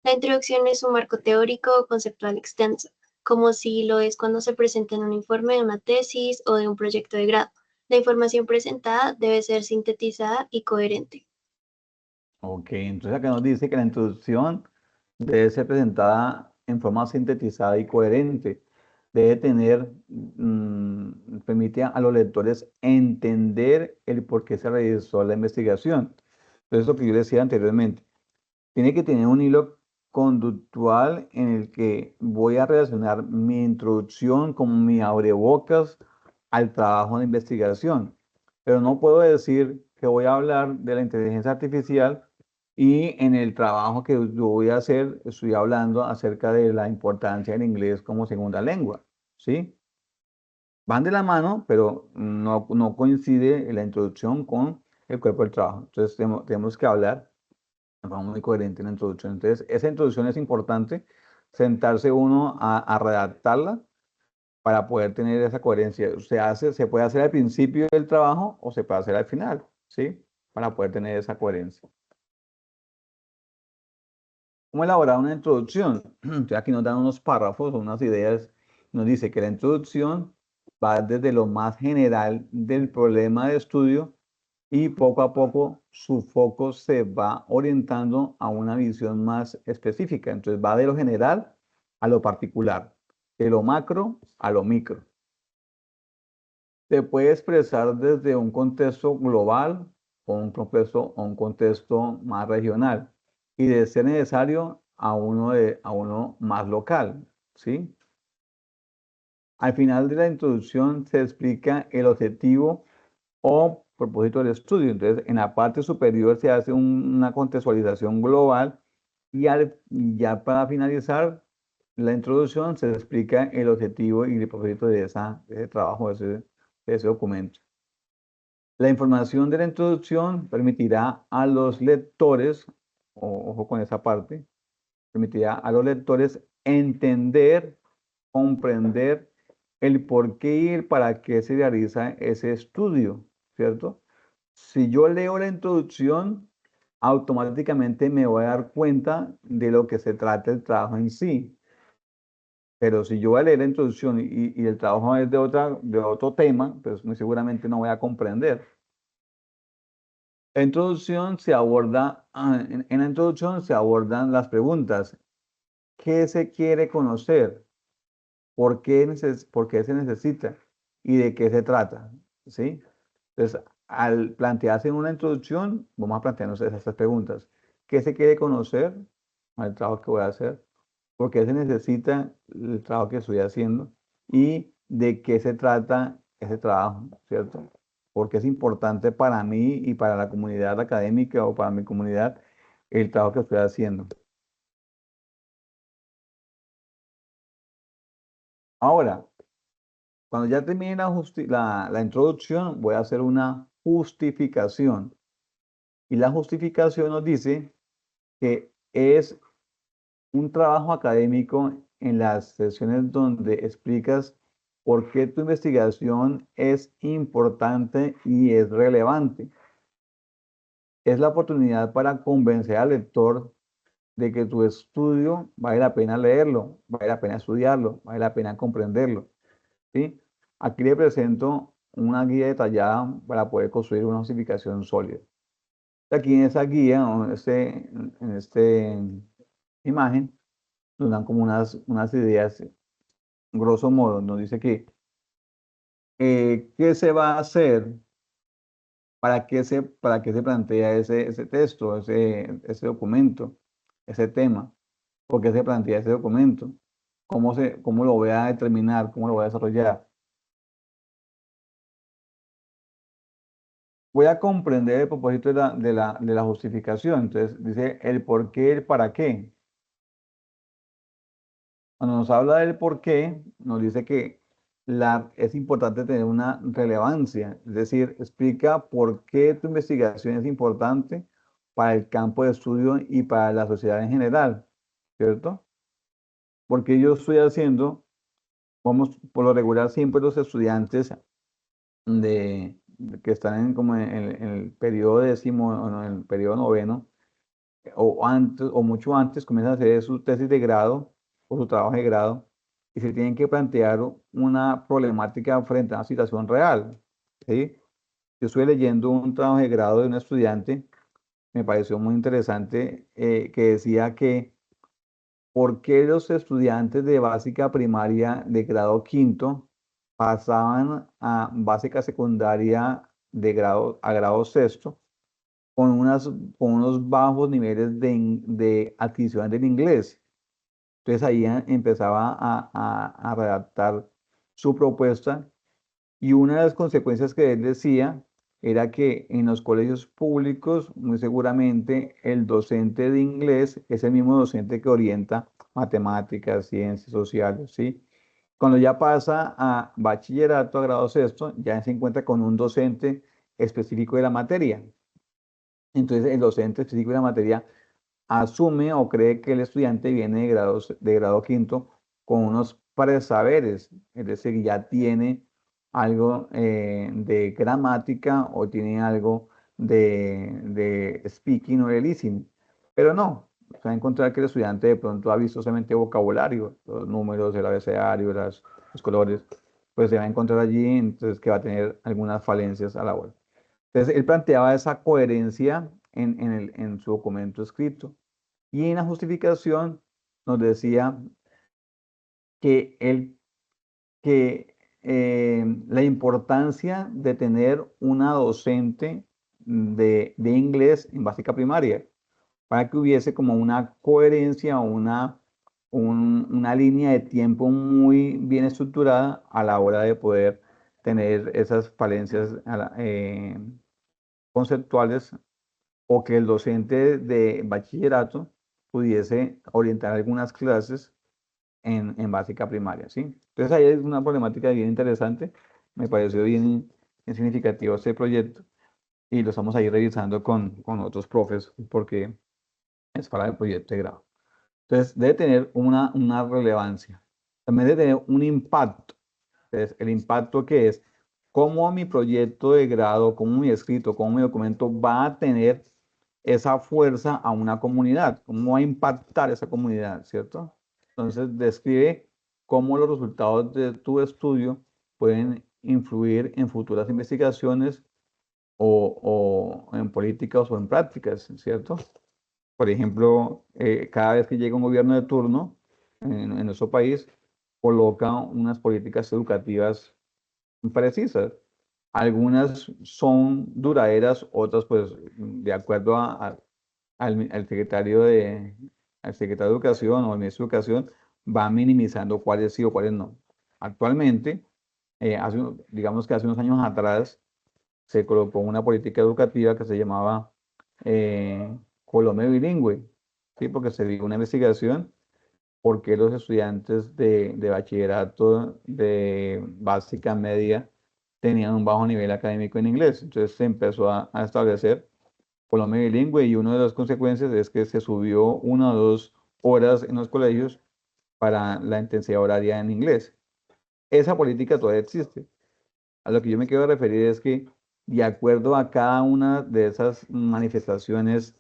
La introducción es un marco teórico o conceptual extenso, como si lo es cuando se presenta en un informe de una tesis o de un proyecto de grado. La información presentada debe ser sintetizada y coherente. Ok, entonces acá nos dice que la introducción debe ser presentada en forma sintetizada y coherente. Debe tener, permite a los lectores entender el por qué se realizó la investigación. Entonces, lo que yo decía anteriormente, tiene que tener un hilo conductual en el que voy a relacionar mi introducción con mi abrebocas al trabajo de investigación. Pero no puedo decir que voy a hablar de la inteligencia artificial y en el trabajo que yo voy a hacer estoy hablando acerca de la importancia del inglés como segunda lengua, ¿sí? Van de la mano, pero no coincide la introducción con el cuerpo del trabajo. Entonces tenemos que hablar de forma muy coherente en la introducción. Entonces, esa introducción es importante, sentarse uno a redactarla para poder tener esa coherencia. Se puede hacer al principio del trabajo o se puede hacer al final, ¿sí? Para poder tener esa coherencia. ¿Cómo elaborar una introducción? Entonces aquí nos dan unos párrafos, unas ideas. Nos dice que la introducción va desde lo más general del problema de estudio y poco a poco su foco se va orientando a una visión más específica. Entonces va de lo general a lo particular, de lo macro a lo micro. Se puede expresar desde un contexto global o un contexto más regional y de ser necesario a uno más local, ¿sí? Al final de la introducción se explica el objetivo o propósito del estudio. Entonces, en la parte superior se hace una contextualización global y ya para finalizar la introducción se explica el objetivo y el propósito de ese trabajo, de ese documento. La información de la introducción permitirá a los lectores, ojo con esa parte, permitirá a los lectores entender, comprender el por qué y el para qué se realiza ese estudio, ¿cierto? Si yo leo la introducción, automáticamente me voy a dar cuenta de lo que se trata el trabajo en sí. Pero si yo voy a leer la introducción y el trabajo es de otro tema, pues muy seguramente no voy a comprender. La introducción se aborda, en la introducción se abordan las preguntas. ¿Qué se quiere conocer? ¿Por qué se necesita? ¿Y de qué se trata? ¿Sí? Entonces, al plantearse en una introducción, vamos a plantearnos esas preguntas. ¿Qué se quiere conocer? El trabajo que voy a hacer. ¿Por qué se necesita el trabajo que estoy haciendo? ¿Y de qué se trata ese trabajo? ¿Cierto? Porque es importante para mí y para la comunidad académica o para mi comunidad el trabajo que estoy haciendo. Ahora, cuando ya termine la introducción, voy a hacer una justificación. Y la justificación nos dice que es un trabajo académico en las sesiones donde explicas por qué tu investigación es importante y es relevante. Es la oportunidad para convencer al lector de que tu estudio vale la pena leerlo, vale la pena estudiarlo, vale la pena comprenderlo, ¿sí? Aquí le presento una guía detallada para poder construir una justificación sólida. Aquí en esa guía, o en este imagen, nos dan como unas ideas, grosso modo, nos dice que qué se va a hacer, para qué se plantea ese texto, ese documento, ese tema, por qué se plantea ese documento, cómo lo voy a determinar, cómo lo voy a desarrollar. Voy a comprender el propósito de la justificación. Entonces, dice el por qué, el para qué. Cuando nos habla del por qué, nos dice que es importante tener una relevancia, es decir, explica por qué tu investigación es importante para el campo de estudio y para la sociedad en general, ¿cierto? Porque yo estoy haciendo, vamos, por lo regular siempre los estudiantes que están como en el periodo décimo o en el periodo noveno, o antes, o mucho antes, comienzan a hacer su tesis de grado o su trabajo de grado y se tienen que plantear una problemática frente a una situación real, ¿sí? Yo estoy leyendo un trabajo de grado de un estudiante, me pareció muy interesante, que decía que ¿por qué los estudiantes de básica primaria de grado quinto pasaban a básica secundaria a grado sexto con unos bajos niveles de adquisición del inglés? Entonces ahí empezaba a redactar su propuesta y una de las consecuencias que él decía era que en los colegios públicos muy seguramente el docente de inglés es el mismo docente que orienta matemáticas, ciencias sociales, ¿sí? Cuando ya pasa a bachillerato, a grado sexto, ya se encuentra con un docente específico de la materia. Entonces el docente específico de la materia asume o cree que el estudiante viene de grado quinto con unos presaberes, es decir, ya tiene algo de gramática o tiene algo de speaking o de listening, pero no. Se va a encontrar que el estudiante de pronto ha visto solamente vocabulario, los números, el abecedario, los colores, pues se va a encontrar allí, entonces que va a tener algunas falencias a la hora. Entonces, él planteaba esa coherencia en su documento escrito. Y en la justificación nos decía que, la importancia de tener una docente de inglés en básica primaria, para que hubiese como una coherencia o una línea de tiempo muy bien estructurada a la hora de poder tener esas falencias conceptuales, o que el docente de bachillerato pudiese orientar algunas clases en básica primaria, ¿sí? Entonces ahí es una problemática bien interesante, me pareció bien significativo este proyecto y lo estamos ahí revisando con otros profes porque es para el proyecto de grado. Entonces debe tener una relevancia, también debe tener un impacto. Entonces, el impacto que es cómo mi proyecto de grado, cómo mi escrito, cómo mi documento va a tener esa fuerza a una comunidad, cómo va a impactar esa comunidad, ¿cierto? Entonces, describe cómo los resultados de tu estudio pueden influir en futuras investigaciones o en políticas o en prácticas, ¿cierto? Por ejemplo, cada vez que llega un gobierno de turno en nuestro país, coloca unas políticas educativas precisas. Algunas son duraderas, otras pues de acuerdo al al secretario de Educación o al ministro de Educación, va minimizando cuáles sí o cuáles no. Actualmente, digamos que hace unos años atrás, se colocó una política educativa que se llamaba Colombia Bilingüe, ¿sí? Porque se dio una investigación por qué los estudiantes de bachillerato, de básica media, tenían un bajo nivel académico en inglés. Entonces se empezó a establecer Colombia Bilingüe y una de las consecuencias es que se subió 1 o 2 horas en los colegios para la intensidad horaria en inglés. Esa política todavía existe. A lo que yo me quiero referir es que de acuerdo a cada una de esas manifestaciones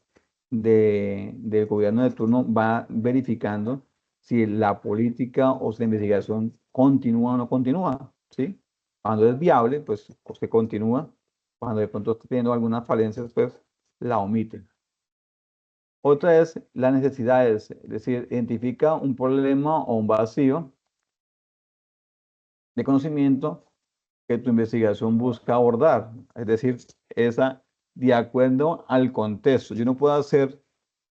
del gobierno de turno va verificando si la política o si la investigación continúa o no continúa, ¿sí? Cuando es viable, pues se continúa. Cuando de pronto está teniendo algunas falencias, pues la omite. Otra es las necesidades, es decir, identifica un problema o un vacío de conocimiento que tu investigación busca abordar, es decir, esa de acuerdo al contexto. Yo no puedo hacer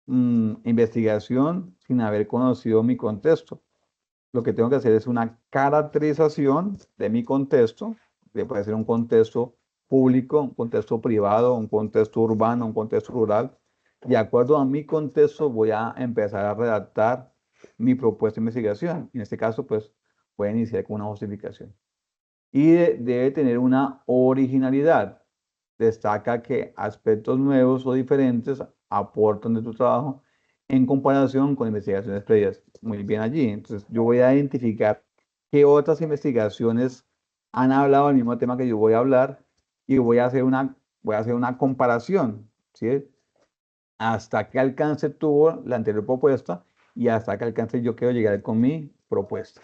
investigación sin haber conocido mi contexto. Lo que tengo que hacer es una caracterización de mi contexto, que puede ser un contexto público, un contexto privado, un contexto urbano, un contexto rural. De acuerdo a mi contexto voy a empezar a redactar mi propuesta de investigación. En este caso, pues voy a iniciar con una justificación. Y debe tener una originalidad. Destaca que aspectos nuevos o diferentes aportan de tu trabajo en comparación con investigaciones previas. Muy bien allí. Entonces, yo voy a identificar qué otras investigaciones han hablado del mismo tema que yo voy a hablar y voy a hacer una comparación, ¿sí? Hasta qué alcance tuvo la anterior propuesta y hasta qué alcance yo quiero llegar con mi propuesta.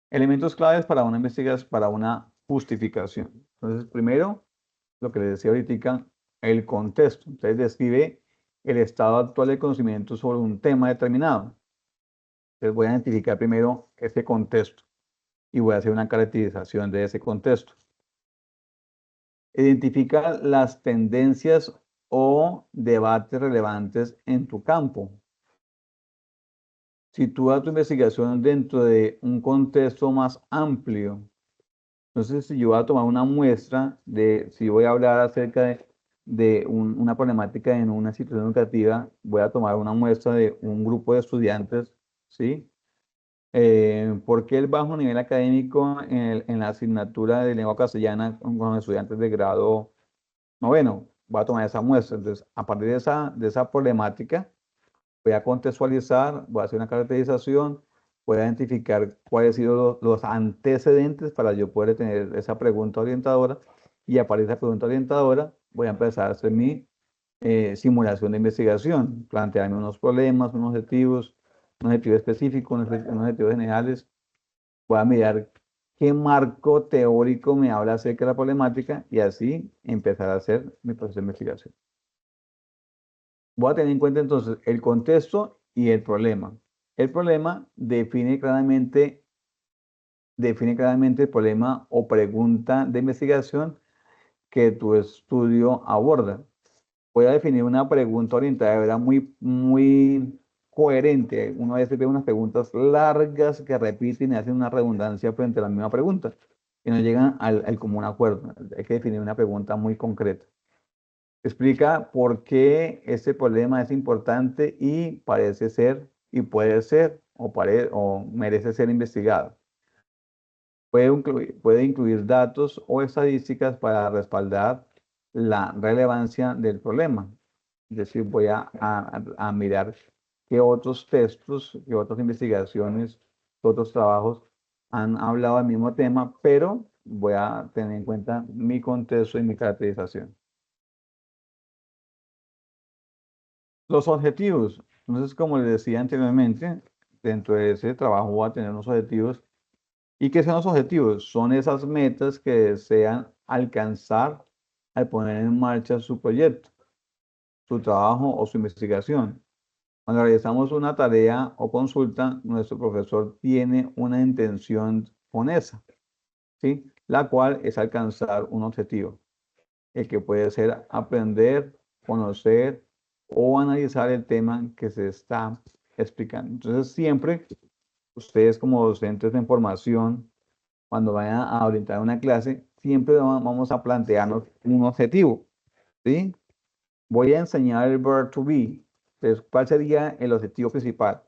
Elementos claves para una investigación, para una justificación. Entonces, primero, lo que les decía ahorita, el contexto. Entonces, describe el estado actual de conocimiento sobre un tema determinado. Entonces, voy a identificar primero ese contexto y voy a hacer una caracterización de ese contexto. Identifica las tendencias o debates relevantes en tu campo. Sitúa tu investigación dentro de un contexto más amplio. Entonces, si yo voy a tomar una muestra si voy a hablar acerca de una problemática en una situación educativa, voy a tomar una muestra de un grupo de estudiantes, ¿sí? ¿Por qué el bajo nivel académico en la asignatura de lengua castellana con los estudiantes de grado noveno? Voy a tomar esa muestra. Entonces, a partir de esa problemática, Voy a contextualizar, voy a hacer una caracterización, voy a identificar cuáles han sido los antecedentes para yo poder tener esa pregunta orientadora, y a partir de esa pregunta orientadora voy a empezar a hacer mi simulación de investigación, plantearme unos problemas, un objetivo específico, unos objetivos generales. Voy a mirar qué marco teórico me habla acerca de la problemática y así empezar a hacer mi proceso de investigación. Voy a tener en cuenta entonces el contexto y el problema. El problema define claramente el problema o pregunta de investigación que tu estudio aborda. Voy a definir una pregunta orientada de verdad muy coherente. Uno a veces ve unas preguntas largas que repiten y hacen una redundancia frente a la misma pregunta y no llegan al común acuerdo. Hay que definir una pregunta muy concreta. Explica por qué este problema es importante y parece ser, y puede ser, o merece ser investigado. Puede incluir datos o estadísticas para respaldar la relevancia del problema. Es decir, voy a mirar qué otros textos, qué otras investigaciones, qué otros trabajos han hablado del mismo tema, pero voy a tener en cuenta mi contexto y mi caracterización. Los objetivos. Entonces, como les decía anteriormente, dentro de ese trabajo voy a tener unos objetivos. ¿Y qué son los objetivos? Son esas metas que desean alcanzar al poner en marcha su proyecto, su trabajo o su investigación. Cuando realizamos una tarea o consulta, nuestro profesor tiene una intención con esa, ¿sí? La cual es alcanzar un objetivo, el que puede ser aprender, conocer o analizar el tema que se está explicando. Entonces, siempre ustedes como docentes de formación, cuando vayan a orientar una clase, siempre vamos a plantearnos un objetivo, ¿sí? Voy a enseñar el verb to be. Entonces, ¿cuál sería el objetivo principal?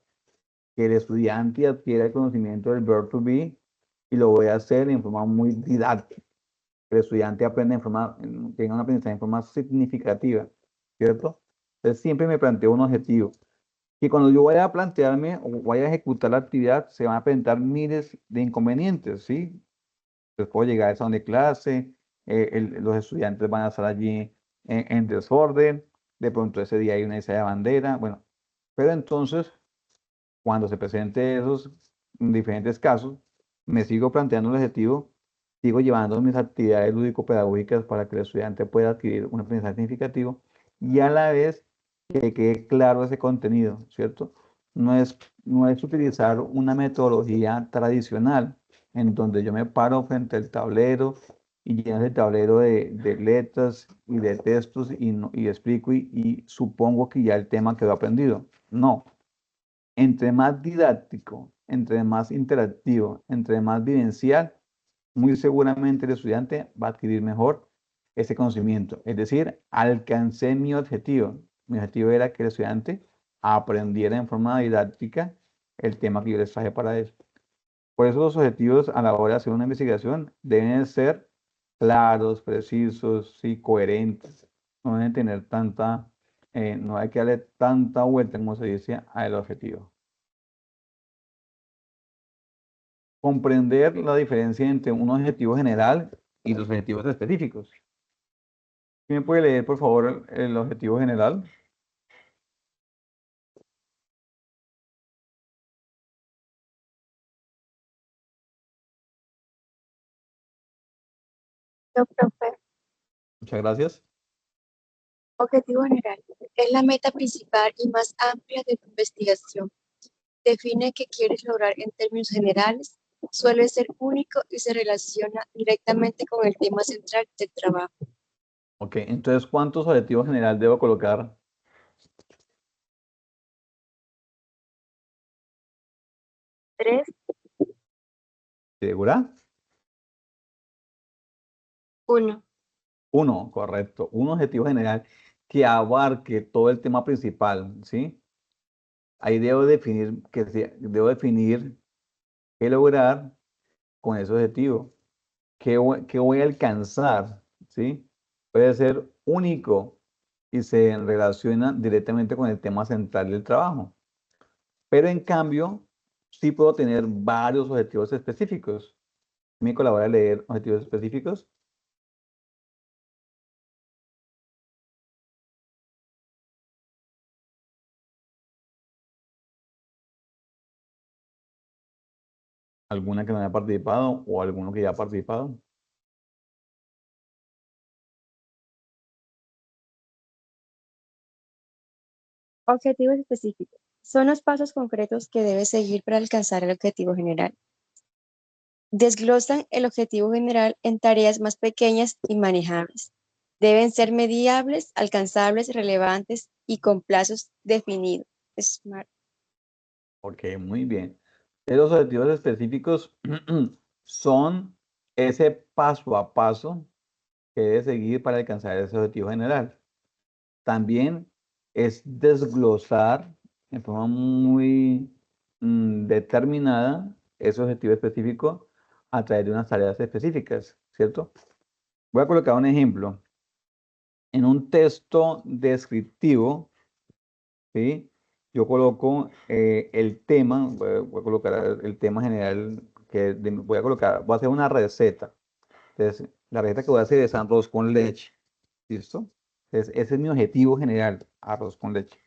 Que el estudiante adquiera el conocimiento del verb to be y lo voy a hacer en forma muy didáctica. Que el estudiante aprenda tenga un aprendizaje en forma significativa, ¿cierto? Entonces, siempre me planteo un objetivo. Y cuando yo vaya a plantearme o vaya a ejecutar la actividad, se van a presentar miles de inconvenientes, ¿sí? Pues puedo llegar a esa salón de clase, los estudiantes van a estar allí en desorden, de pronto ese día hay una izada de bandera, bueno, pero entonces, cuando se presente esos diferentes casos, me sigo planteando el objetivo, sigo llevando mis actividades lúdico-pedagógicas para que el estudiante pueda adquirir un aprendizaje significativo y a la vez que quede claro ese contenido, ¿cierto? No es utilizar una metodología tradicional en donde yo me paro frente al tablero y lleno el tablero de letras y de textos y explico y supongo que ya el tema quedó aprendido. No. Entre más didáctico, entre más interactivo, entre más vivencial, muy seguramente el estudiante va a adquirir mejor ese conocimiento. Es decir, alcancé mi objetivo. Mi objetivo era que el estudiante aprendiera en forma didáctica el tema que yo les traje para él. Por eso los objetivos a la hora de hacer una investigación deben ser claros, precisos y coherentes. No deben tener no hay que darle tanta vuelta, como se dice, al objetivo. Comprender la diferencia entre un objetivo general y los objetivos específicos. ¿Quién me puede leer, por favor, el objetivo general? No, profe. Muchas gracias. Objetivo general. Es la meta principal y más amplia de tu investigación. Define qué quieres lograr en términos generales. Suele ser único y se relaciona directamente con el tema central del trabajo. Ok, entonces, ¿cuántos objetivos general debo colocar? Tres. ¿Segura? Uno. Uno, correcto. Un objetivo general que abarque todo el tema principal, ¿sí? Ahí debo definir qué lograr con ese objetivo, qué voy a alcanzar, ¿sí? Puede ser único, y se relaciona directamente con el tema central del trabajo. Pero en cambio, sí puedo tener varios objetivos específicos. ¿Me colabora leer objetivos específicos? ¿Alguna que no haya participado o alguno que ya ha participado? Objetivos específicos. Son los pasos concretos que debes seguir para alcanzar el objetivo general. Desglosan el objetivo general en tareas más pequeñas y manejables. Deben ser mediables, alcanzables, relevantes y con plazos definidos. SMART. Ok, muy bien. Los objetivos específicos son ese paso a paso que debe seguir para alcanzar ese objetivo general. También es desglosar en forma muy determinada ese objetivo específico a través de unas tareas específicas, ¿cierto? Voy a colocar un ejemplo. En un texto descriptivo, ¿sí? Yo coloco el tema, voy a colocar el tema general voy a colocar, voy a hacer una receta. Entonces, la receta que voy a hacer es arroz con leche. ¿Listo? Entonces, ese es mi objetivo general, arroz con leche.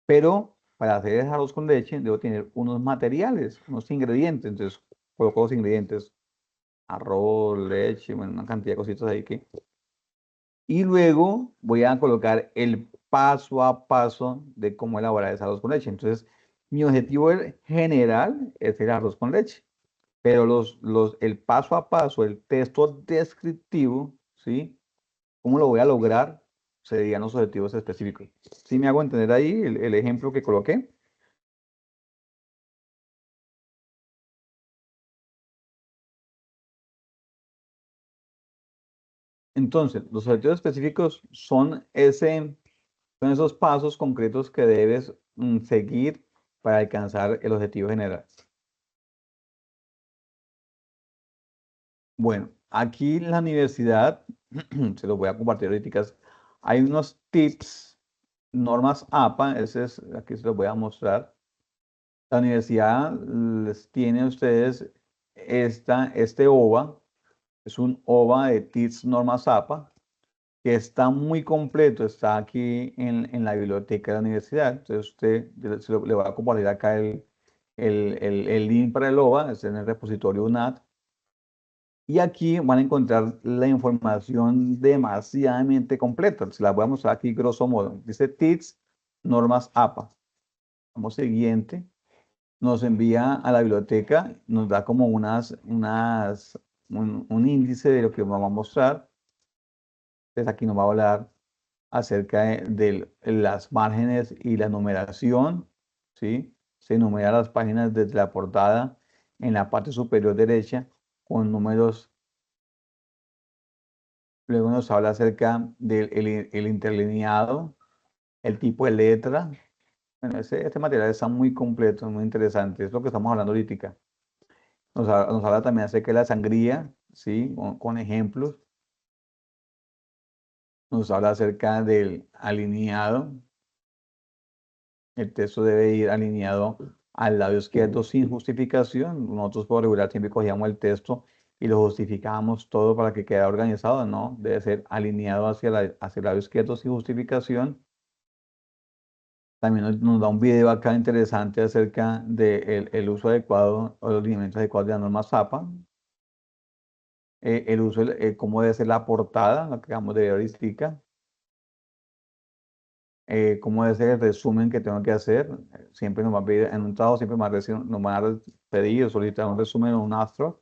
Pero para hacer ese arroz con leche debo tener unos materiales, unos ingredientes. Entonces, coloco los ingredientes, arroz, leche, bueno, una cantidad de cositas ahí que... Y luego voy a colocar el paso a paso de cómo elaborar ese arroz con leche. Entonces, mi objetivo general es el arroz con leche. Pero el paso a paso, el texto descriptivo, ¿sí? ¿Cómo lo voy a lograr? Serían los objetivos específicos. ¿Sí me hago entender ahí el ejemplo que coloqué? Entonces, los objetivos específicos son esos pasos concretos que debes seguir para alcanzar el objetivo general. Bueno, aquí en la universidad, se los voy a compartir ahorita, hay unos tips, normas APA, aquí se los voy a mostrar. La universidad les tiene a ustedes este OVA, es un OVA de TIPS Normas APA, que está muy completo, está aquí en la biblioteca de la universidad. Entonces le voy a compartir acá el link para el OVA, es en el repositorio UNAT. Y aquí van a encontrar la información demasiadamente completa. Se la voy a mostrar aquí grosso modo. Dice TIPS Normas APA. Vamos siguiente. Nos envía a la biblioteca, nos da como un índice de lo que vamos a mostrar. Entonces aquí nos va a hablar acerca de las márgenes y la numeración, ¿sí? Se enumeran las páginas desde la portada en la parte superior derecha con números. Luego nos habla acerca del el interlineado, el tipo de letra. Bueno, este material está muy completo, muy interesante. Es lo que estamos hablando ahorita. Nos habla también acerca de la sangría, ¿sí? Con ejemplos. Nos habla acerca del alineado. El texto debe ir alineado al lado izquierdo sin justificación. Nosotros por regular siempre cogíamos el texto y lo justificábamos todo para que quede organizado, ¿no? Debe ser alineado hacia el lado izquierdo sin justificación. También nos da un video acá interesante acerca del el uso adecuado o los lineamientos adecuados de la norma ZAPA. El uso, cómo debe ser la portada, lo que acabamos de ver ahorita. Cómo debe ser el resumen que tengo que hacer. Siempre nos va a pedir, en un trabajo siempre nos van a pedir o solicitar un resumen o un abstract.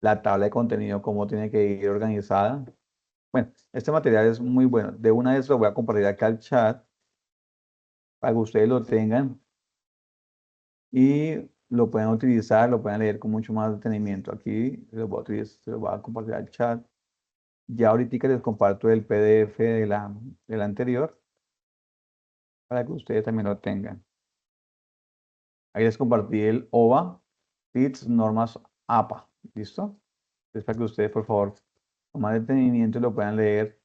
La tabla de contenido, cómo tiene que ir organizada. Bueno, este material es muy bueno. De una vez lo voy a compartir acá al chat para que ustedes lo tengan y lo puedan utilizar, lo puedan leer con mucho más detenimiento. Aquí lo voy a utilizar, se lo voy a compartir al chat. Ya ahorita les comparto el PDF de la anterior para que ustedes también lo tengan. Ahí les compartí el OVA, TIPS Normas APA. ¿Listo? Entonces, para que ustedes, por favor, con más detenimiento lo puedan leer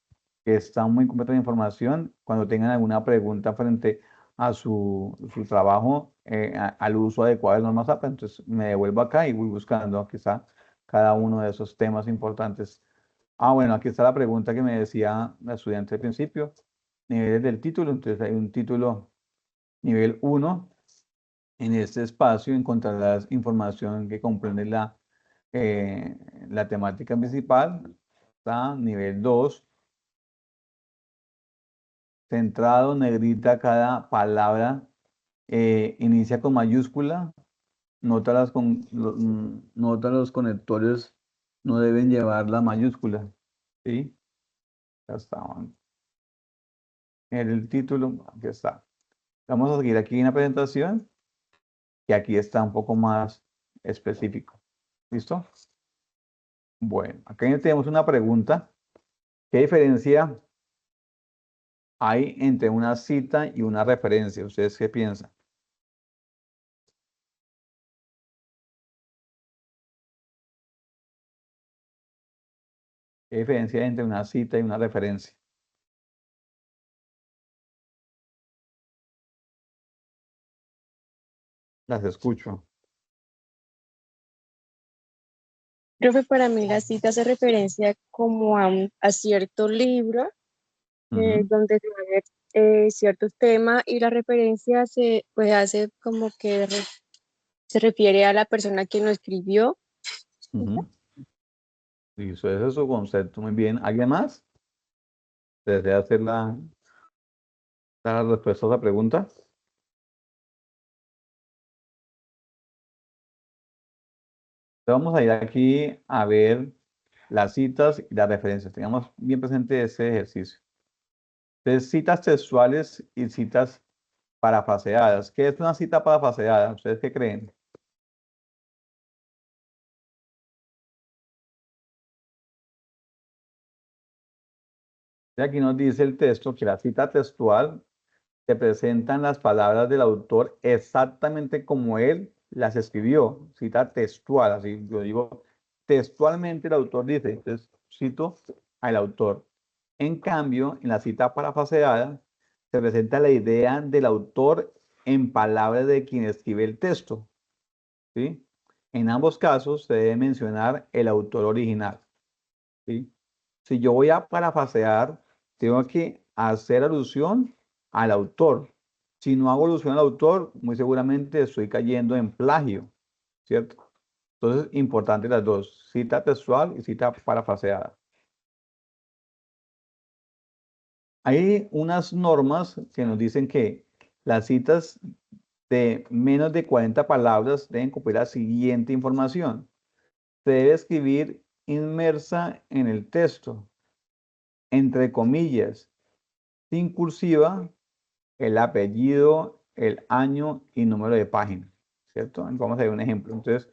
que está muy completa la información. Cuando tengan alguna pregunta frente a su trabajo, al uso adecuado de normas APA, entonces me devuelvo acá y voy buscando, aquí está cada uno de esos temas importantes. Bueno, aquí está la pregunta que me decía la estudiante al principio, niveles del título. Entonces hay un título nivel 1. En este espacio encontrarás información que comprende la temática principal. Está nivel 2. Centrado, negrita cada palabra, inicia con mayúscula. Nota los conectores no deben llevar la mayúscula. ¿Sí? Ya está. El título, aquí está. Vamos a seguir aquí en la presentación, que aquí está un poco más específico. ¿Listo? Bueno, acá tenemos una pregunta. ¿Qué diferencia hay entre una cita y una referencia? ¿Ustedes qué piensan? ¿Qué diferencia hay entre una cita y una referencia? Las escucho. Creo que para mí la cita hace referencia como a cierto libro Ujú. donde se va a ver ciertos temas y la referencia se pues hace como que se refiere a la persona que lo escribió. Ujú. Listo, ese es su concepto. Muy bien. ¿Alguien más desea hacer la respuesta a la pregunta? Vamos a ir aquí a ver las citas y las referencias. Tengamos bien presente ese ejercicio. Entonces, citas textuales y citas parafraseadas. ¿Qué es una cita parafraseada? ¿Ustedes qué creen? Y aquí nos dice el texto que la cita textual se presentan las palabras del autor exactamente como él las escribió. Cita textual, así yo digo textualmente el autor dice, entonces cito al autor. En cambio, en la cita parafraseada se presenta la idea del autor en palabras de quien escribe el texto, ¿sí? En ambos casos se debe mencionar el autor original, ¿sí? Si yo voy a parafrasear, tengo que hacer alusión al autor. Si no hago alusión al autor, muy seguramente estoy cayendo en plagio, ¿cierto? Entonces, importante las dos, cita textual y cita parafraseada. Hay unas normas que nos dicen que las citas de menos de 40 palabras deben cumplir la siguiente información. Se debe escribir inmersa en el texto, entre comillas, sin cursiva, el apellido, el año y número de página, ¿cierto? Vamos a ver un ejemplo. Entonces,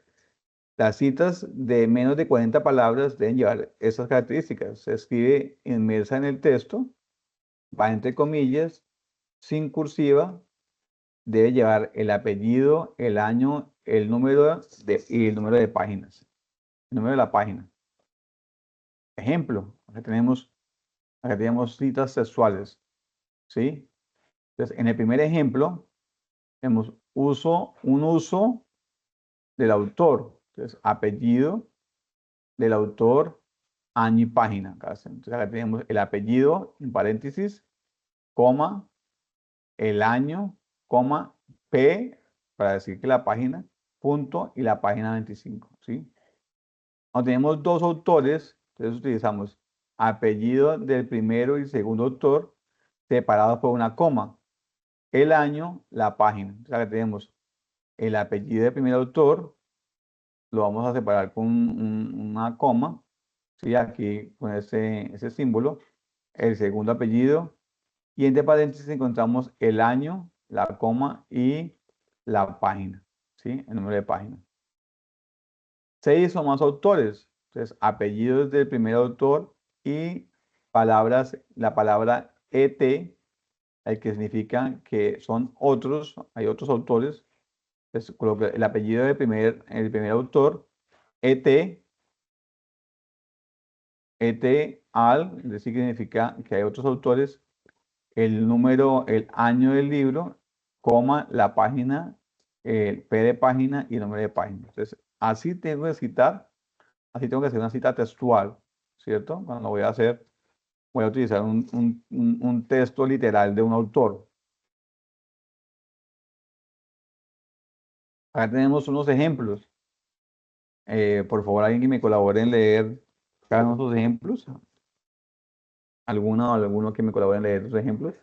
las citas de menos de 40 palabras deben llevar esas características. Se escribe inmersa en el texto, va entre comillas, sin cursiva, debe llevar el apellido, el año, y el número de páginas, el número de la página. Ejemplo, acá tenemos citas textuales, ¿sí? Entonces, en el primer ejemplo, tenemos un uso del autor. Entonces, apellido del autor, año y página. Entonces, acá tenemos el apellido, en paréntesis, coma, el año, coma, P, para decir que la página, punto, y la página 25, ¿sí? Cuando tenemos dos autores, entonces utilizamos apellido del primero y segundo autor, separados por una coma. El año, la página. Entonces, acá tenemos el apellido del primer autor, lo vamos a separar con una coma, ¿sí? Aquí con ese símbolo, el segundo apellido, y entre paréntesis encontramos el año, la coma y la página, ¿sí? El número de página. 6 o más autores, entonces apellidos del primer autor y la palabra ET, el que significa que son otros, hay otros autores. Entonces coloco el apellido del el primer autor, ET, et al, es decir, que significa que hay otros autores, el número, el año del libro, coma, la página, el P de página y el número de página. Entonces, así tengo que citar, así tengo que hacer una cita textual, ¿cierto? Cuando voy a utilizar un texto literal de un autor. Acá tenemos unos ejemplos. Por favor, alguien que me colabore en leer cada uno de esos ejemplos. ¿Alguno que me colabore en leer esos ejemplos?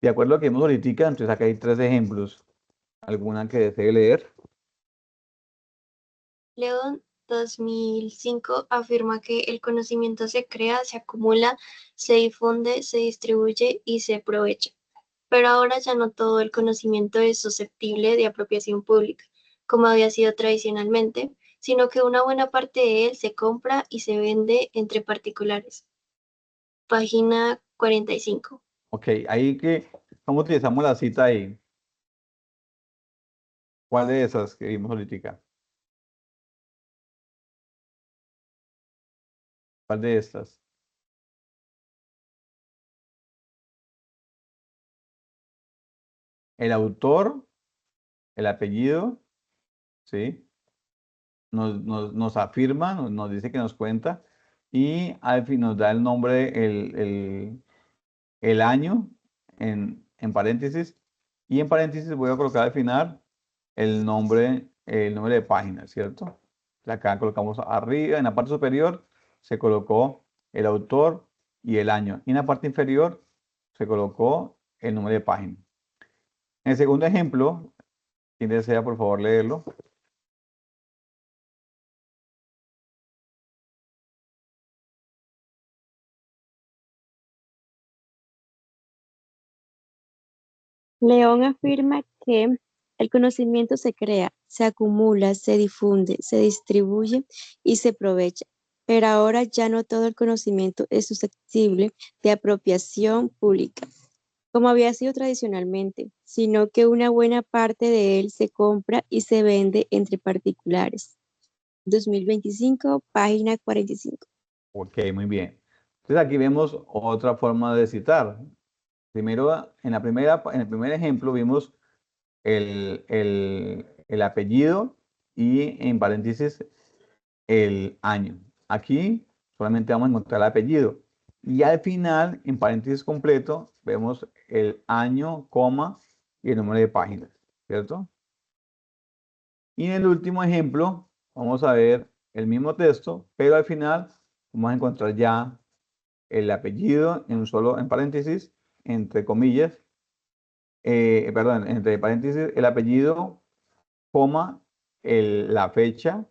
De acuerdo a lo que vimos ahorita, entonces acá hay 3 ejemplos. ¿Alguna que desee leer? León 2005 afirma que el conocimiento se crea, se acumula, se difunde, se distribuye y se aprovecha. Pero ahora ya no todo el conocimiento es susceptible de apropiación pública, como había sido tradicionalmente, sino que una buena parte de él se compra y se vende entre particulares. Página 45. Ok, ¿cómo utilizamos la cita ahí? ¿Cuál de esas que vimos ahorita? ¿Cuál de estas? El autor, el apellido, ¿sí? Nos afirma, nos dice que nos cuenta y al fin nos da el nombre, el año en paréntesis y en paréntesis voy a colocar al final el nombre de página, ¿cierto? Acá colocamos arriba, en la parte superior se colocó el autor y el año y en la parte inferior se colocó el número de página. En el segundo ejemplo, quien desea por favor leerlo. León afirma que el conocimiento se crea, se acumula, se difunde, se distribuye y se aprovecha, pero ahora ya no todo el conocimiento es susceptible de apropiación pública, como había sido tradicionalmente, sino que una buena parte de él se compra y se vende entre particulares. 2025, página 45. Ok, muy bien. Entonces aquí vemos otra forma de citar. Primero, en el primer ejemplo vimos el apellido y en paréntesis el año. Aquí solamente vamos a encontrar el apellido. Y al final, en paréntesis completo, vemos el año, coma y el número de páginas, ¿cierto? Y en el último ejemplo, vamos a ver el mismo texto, pero al final vamos a encontrar ya el apellido en paréntesis, entre comillas, perdón, entre paréntesis, el apellido, coma, la fecha,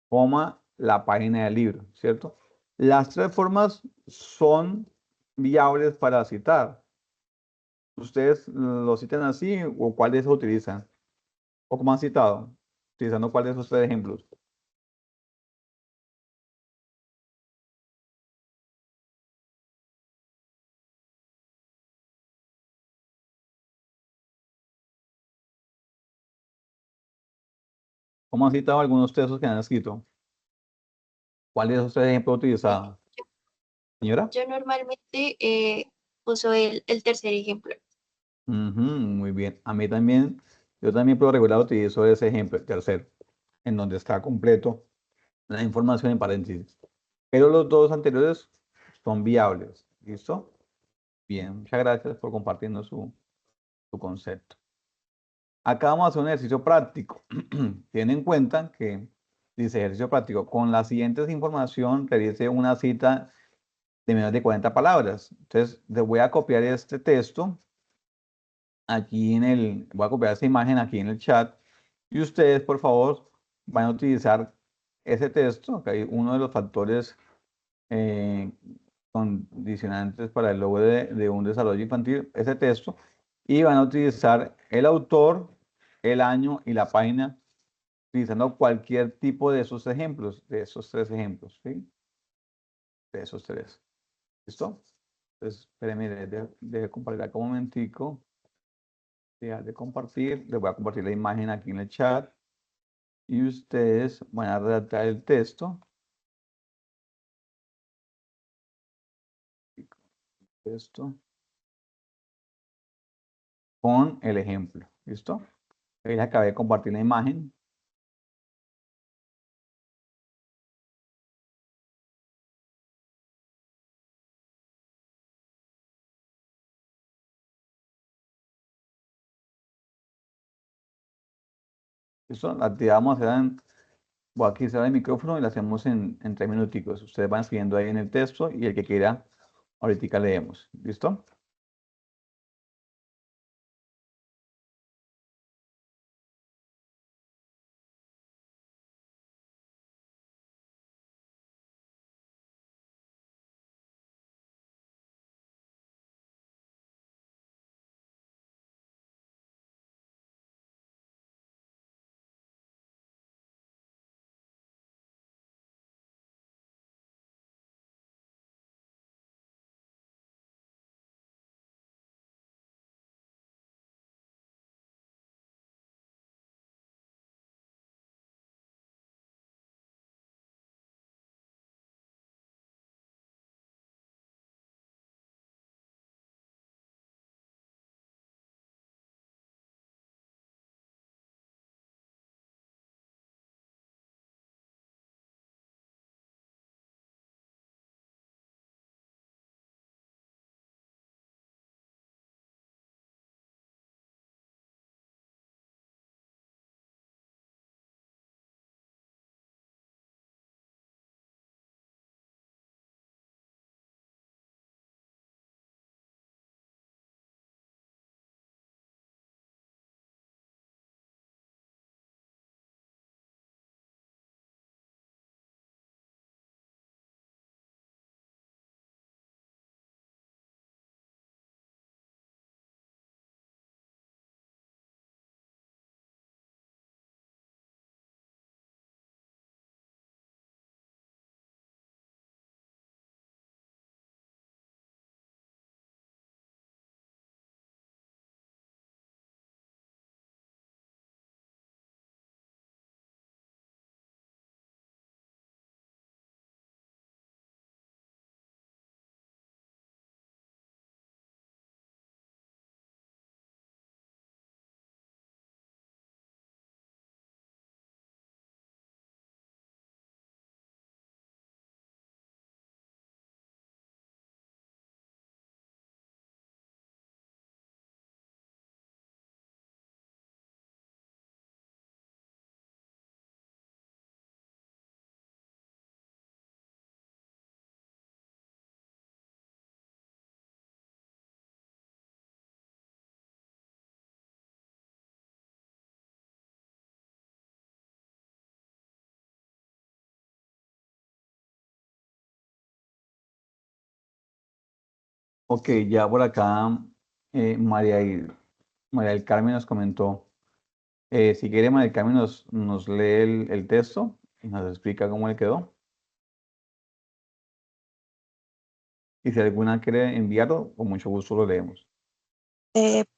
coma, la página del libro, ¿cierto? Las 3 formas son viables para citar. ¿Ustedes lo citan así o cuáles utilizan? ¿O cómo han citado? Utilizando cuáles de esos 3 ejemplos. ¿Cómo han citado algunos textos que han escrito? ¿Cuál de esos 3 ejemplos utilizados? Señora. Yo normalmente uso el tercer ejemplo. Muy bien. A mí también, yo también puedo regular utilizo ese ejemplo, el tercero, en donde está completo la información en paréntesis. Pero los 2 anteriores son viables. ¿Listo? Bien, muchas gracias por compartiendo su concepto. Acá vamos a hacer un ejercicio práctico. Tienen en cuenta que dice ejercicio práctico. Con la siguiente información realice una cita de menos de 40 palabras. Entonces, les voy a copiar este texto aquí voy a copiar esta imagen aquí en el chat y ustedes, por favor, van a utilizar ese texto. Acá hay uno de los factores condicionantes para el logro de un desarrollo infantil, ese texto, y van a utilizar el autor, el año y la página, utilizando cualquier tipo de esos ejemplos, de esos 3 ejemplos, ¿sí? de esos tres. ¿Listo? Entonces, espérenme, de compartir acá un momentico. Dejar de compartir. Les voy a compartir la imagen aquí en el chat. Y ustedes van a redactar el texto. Esto con el ejemplo. ¿Listo? Ahí les acabé de compartir la imagen. ¿Listo? La actividad vamos a hacer voy aquí a cerrar el micrófono y la hacemos en 3 minuticos. Ustedes van escribiendo ahí en el texto y el que quiera, ahorita leemos. ¿Listo? Ok, ya por acá María del Carmen nos comentó. Si quiere, María del Carmen nos lee el texto y nos explica cómo le quedó. Y si alguna quiere enviarlo, con mucho gusto lo leemos.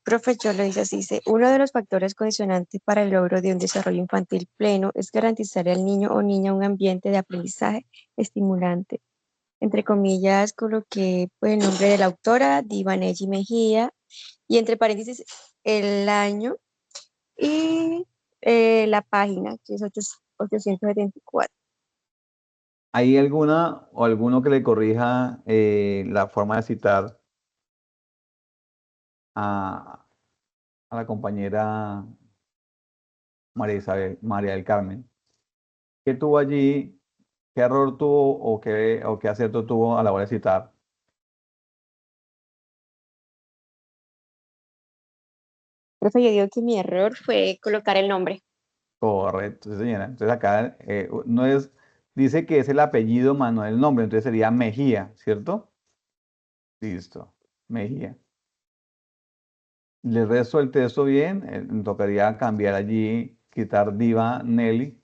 Profe, yo lo dice así, dice, uno de los factores condicionantes para el logro de un desarrollo infantil pleno es garantizar al niño o niña un ambiente de aprendizaje estimulante. Entre comillas, coloqué pues, el nombre de la autora, Divaneji Mejía, y entre paréntesis el año y la página, que es 874. ¿Hay alguna o alguno que le corrija la forma de citar a la compañera María del Carmen? ¿Qué tuvo allí? ¿Qué error tuvo o qué acierto tuvo a la hora de citar? Profe, yo digo que mi error fue colocar el nombre. Correcto, sí, señora. Entonces acá no es, dice que es el apellido más no el nombre, entonces sería Mejía, ¿cierto? Listo, Mejía. El resto del texto bien, me tocaría cambiar allí, quitar Diva Nelly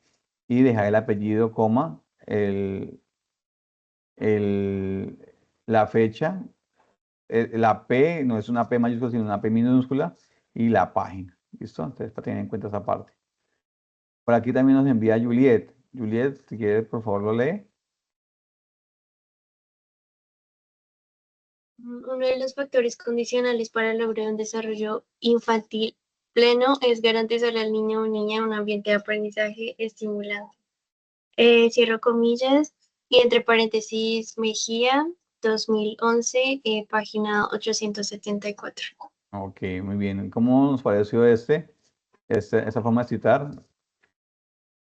y dejar el apellido, coma, la fecha, la P no es una P mayúscula, sino una P minúscula, y la página. ¿Listo? Entonces, para tener en cuenta esa parte. Por aquí también nos envía Juliet. Juliet, si quieres, por favor, lo lee. Uno de los factores condicionales para lograr un desarrollo infantil pleno es garantizarle al niño o niña un ambiente de aprendizaje estimulante. Cierro comillas y entre paréntesis Mejía, 2011, página 874. Ok, muy bien. ¿Cómo nos pareció esa forma de citar?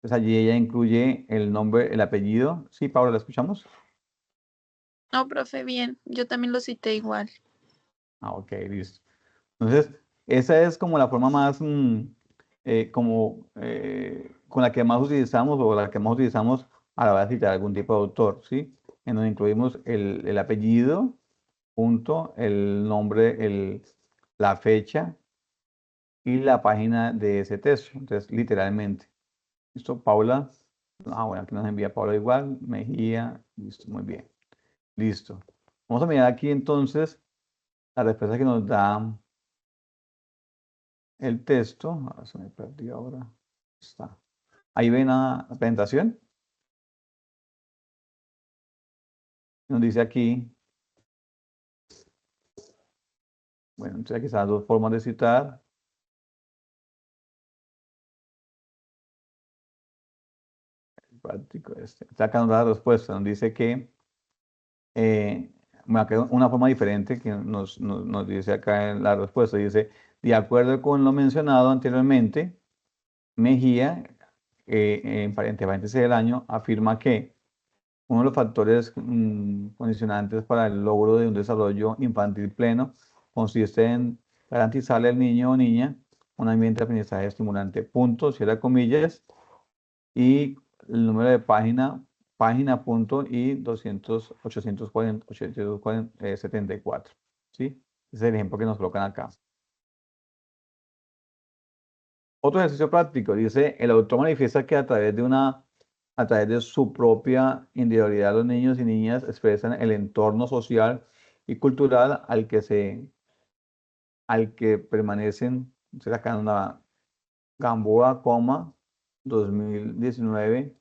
Pues allí ella incluye el nombre, el apellido. Sí, Paula, ¿la escuchamos? No, profe, bien. Yo también lo cité igual. Ah, ok, listo. Entonces, esa es como la forma más, con la que más utilizamos o la que más utilizamos a la hora de citar algún tipo de autor, ¿sí? En donde incluimos el apellido, punto, el nombre, la fecha y la página de ese texto. Entonces, literalmente. ¿Listo, Paula? Ah, bueno, aquí nos envía Paula igual. Mejía. Listo, muy bien. Listo. Vamos a mirar aquí entonces la respuesta que nos da el texto. Ah, se me perdió ahora. Está. Ahí ven la presentación. Nos dice aquí. Bueno, entonces aquí están las dos formas de citar. El práctico este. Está acá nos da la respuesta. Nos dice que bueno, acá hay una forma diferente que nos dice acá en la respuesta. Dice, de acuerdo con lo mencionado anteriormente, Mejía, entre paréntesis del año, afirma que uno de los factores condicionantes para el logro de un desarrollo infantil pleno consiste en garantizarle al niño o niña un ambiente de aprendizaje estimulante. Punto, cierra comillas, y el número de página punto y 874. ¿Sí? Ese es el ejemplo que nos colocan acá. Otro ejercicio práctico, dice, el autor manifiesta que a través de su propia individualidad, los niños y niñas expresan el entorno social y cultural al que permanecen. Entonces acá en una Gamboa, 2019,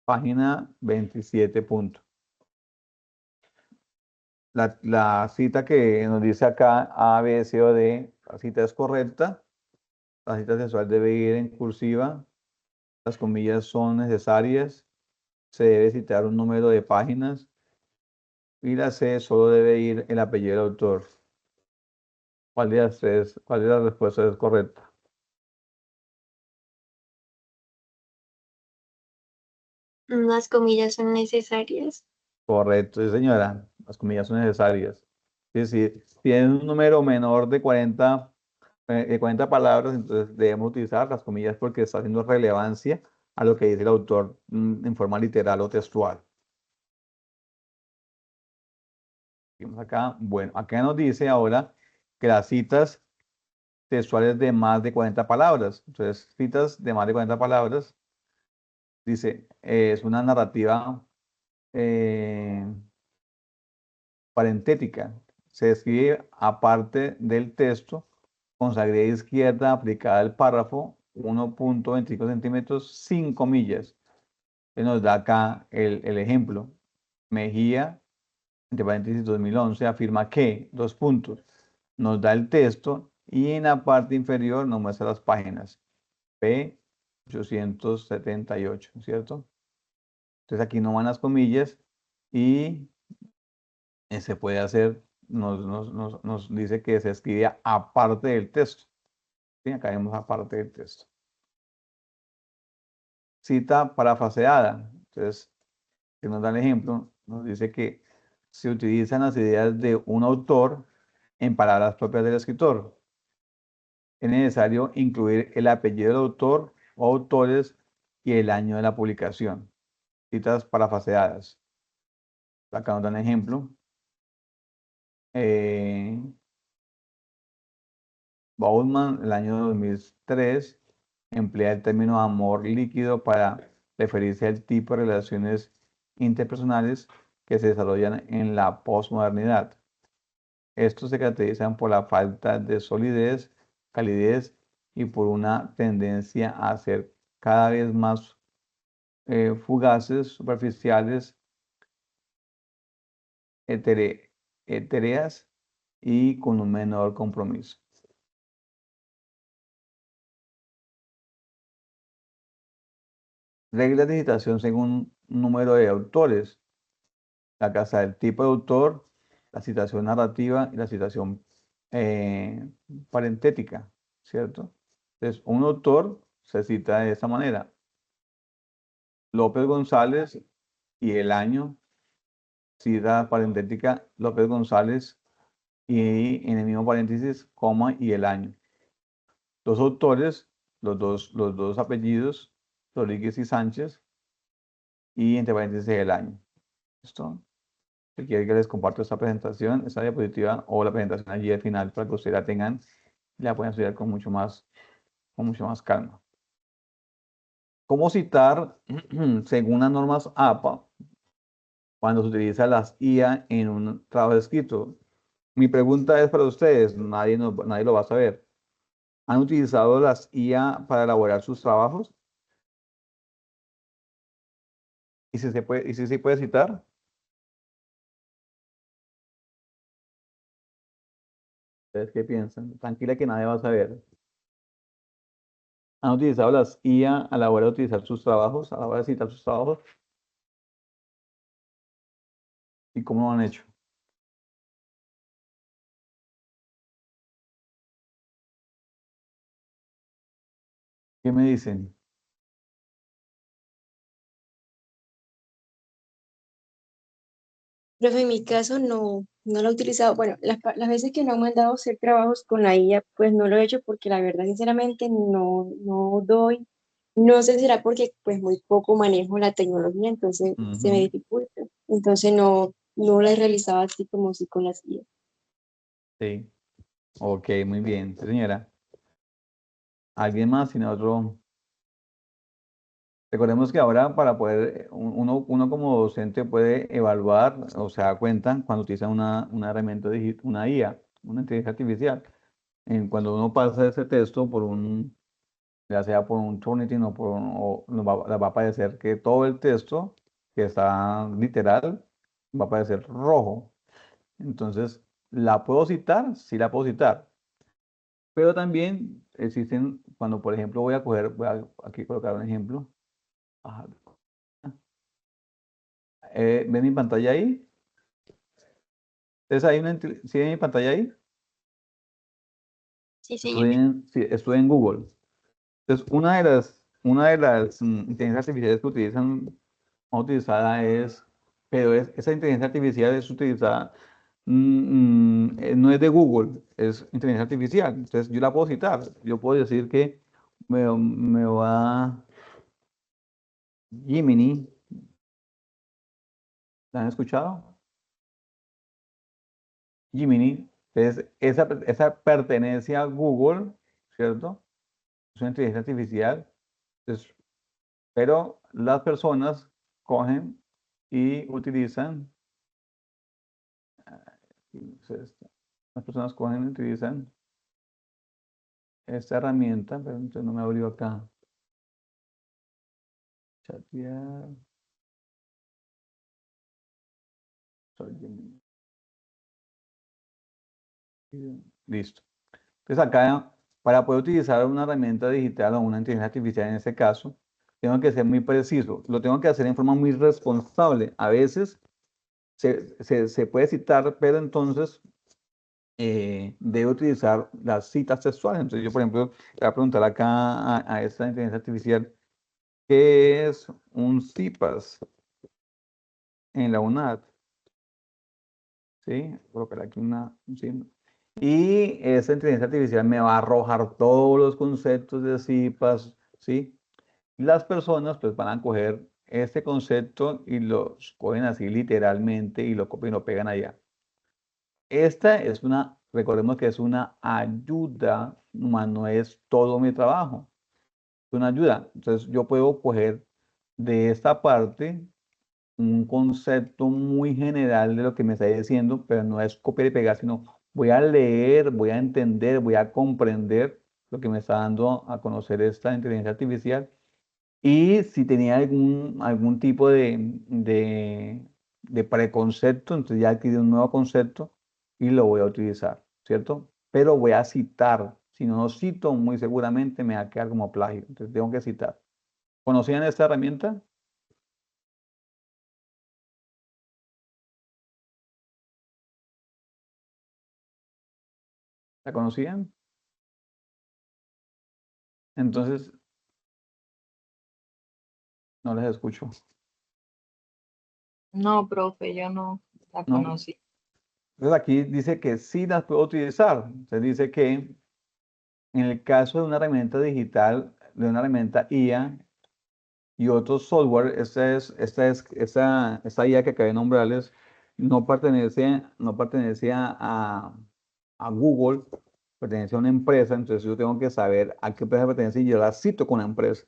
página 27 punto. La cita que nos dice acá, A, B, C o D, la cita es correcta. La cita sexual debe ir en cursiva. Las comillas son necesarias. Se debe citar un número de páginas. Y la C solo debe ir el apellido del autor. ¿Cuál de las tres, cuál de las respuestas es correcta? Las comillas son necesarias. Correcto, sí, señora. Las comillas son necesarias. Es decir, si tienen un número menor de 40 palabras, entonces debemos utilizar las comillas porque está haciendo relevancia a lo que dice el autor en forma literal o textual. Seguimos acá. Bueno, acá nos dice ahora que las citas textuales de más de 40 palabras. Entonces, citas de más de 40 palabras, dice, es una narrativa parentética. Se escribe aparte del texto con salida izquierda aplicada al párrafo 1.25 centímetros, 5 comillas. Nos da acá el ejemplo. Mejía, entre paréntesis 2011, afirma que, dos puntos, nos da el texto y en la parte inferior nos muestra las páginas. P 878, ¿cierto? Entonces aquí no van las comillas y se puede hacer, nos dice que se escribe aparte del texto. ¿Sí? Acá vemos aparte del texto. Cita parafraseada. Entonces, que nos da el ejemplo, nos dice que se utilizan las ideas de un autor en palabras propias del escritor. Es necesario incluir el apellido del autor o autores y el año de la publicación. Citas parafraseadas. Acá nos dan ejemplo. Bauman, el año 2003, emplea el término amor líquido para referirse al tipo de relaciones interpersonales que se desarrollan en la posmodernidad. Estos se caracterizan por la falta de solidez, calidez y por una tendencia a ser cada vez más fugaces, superficiales, etéreas y con un menor compromiso. Reglas de citación según número de autores. La casa del tipo de autor, la citación narrativa y la citación parentética, ¿cierto? Entonces, un autor se cita de esta manera. López González y el año, cita parentética López González y en el mismo paréntesis, coma y el año. Dos autores, los dos apellidos, Rodríguez y Sánchez, y entre paréntesis el año. ¿Listo? Si quieren que les comparto esta presentación, esta diapositiva o la presentación allí al final para que ustedes la tengan y la puedan estudiar con mucho más calma. ¿Cómo citar según las normas APA cuando se utiliza las IA en un trabajo escrito? Mi pregunta es para ustedes, nadie lo va a saber. ¿Han utilizado las IA para elaborar sus trabajos? ¿Y si se puede citar? ¿Ustedes qué piensan? Tranquila que nadie va a saber. ¿Han utilizado las IA a la hora de utilizar sus trabajos, a la hora de citar sus trabajos? ¿Y cómo lo han hecho? ¿Qué me dicen? Profe, en mi caso no lo he utilizado. Bueno, las veces que no me han mandado a hacer trabajos con la IA, pues no lo he hecho porque la verdad, sinceramente, no doy. No sé si será porque pues muy poco manejo la tecnología, entonces se me Ujú. dificulta. Entonces no la he realizado así como si con las IA. Sí. Ok, muy bien. Señora, ¿alguien más? Sin otro. Recordemos que ahora para poder, uno como docente puede evaluar o se da cuenta cuando utiliza una herramienta digital, una IA, una inteligencia artificial. Cuando uno pasa ese texto por ya sea por un Turnitin o le va a aparecer que todo el texto que está literal va a aparecer rojo. Entonces, ¿la puedo citar? Sí la puedo citar. Pero también existen, cuando por ejemplo voy a aquí colocar un ejemplo. Ajá. ¿Ven mi pantalla ahí? ¿Entonces hay ¿sí ven mi pantalla ahí? Sí, señor. Sí, estuve en Google. Entonces, una de las inteligencias artificiales que utilizada esa inteligencia artificial es utilizada, no es de Google, es inteligencia artificial. Entonces, yo la puedo citar. Yo puedo decir que me va Gemini. ¿La han escuchado? Gemini. Entonces, esa pertenece a Google, ¿cierto? Es una inteligencia artificial. Entonces, pero las personas cogen y utilizan, las personas cogen y utilizan esta herramienta, pero entonces no me abrió acá. Chatear. Listo. Entonces acá, para poder utilizar una herramienta digital o una inteligencia artificial en este caso, tengo que ser muy preciso. Lo tengo que hacer en forma muy responsable. A veces se puede citar, pero entonces debe utilizar las citas textuales. Entonces yo, por ejemplo, le voy a preguntar acá a esta inteligencia artificial, ¿qué es un CIPAS en la UNAD? ¿Sí? Colocar aquí un signo. Y esa inteligencia artificial me va a arrojar todos los conceptos de CIPAS, ¿sí? Las personas pues van a coger este concepto y los cogen así literalmente y lo copian y lo pegan allá. Esta es recordemos que es una ayuda, mas no es todo mi trabajo. Es una ayuda. Entonces yo puedo coger de esta parte un concepto muy general de lo que me está diciendo, pero no es copiar y pegar, sino voy a leer, voy a entender, voy a comprender lo que me está dando a conocer esta inteligencia artificial. Y si tenía algún tipo de preconcepto, entonces ya adquirí un nuevo concepto y lo voy a utilizar, ¿cierto? Pero voy a citar. Si no cito, muy seguramente me va a quedar como plagio. Entonces tengo que citar. ¿Conocían esta herramienta? ¿La conocían? Entonces, no les escucho. No, profe, yo no la ¿No? conocí. Entonces aquí dice que sí las puedo utilizar. Se dice que en el caso de una herramienta digital, de una herramienta IA y otros software, esta IA que acabé de nombrarles, no pertenece a Google, pertenece a una empresa, entonces yo tengo que saber a qué empresa pertenece y yo la cito con la empresa.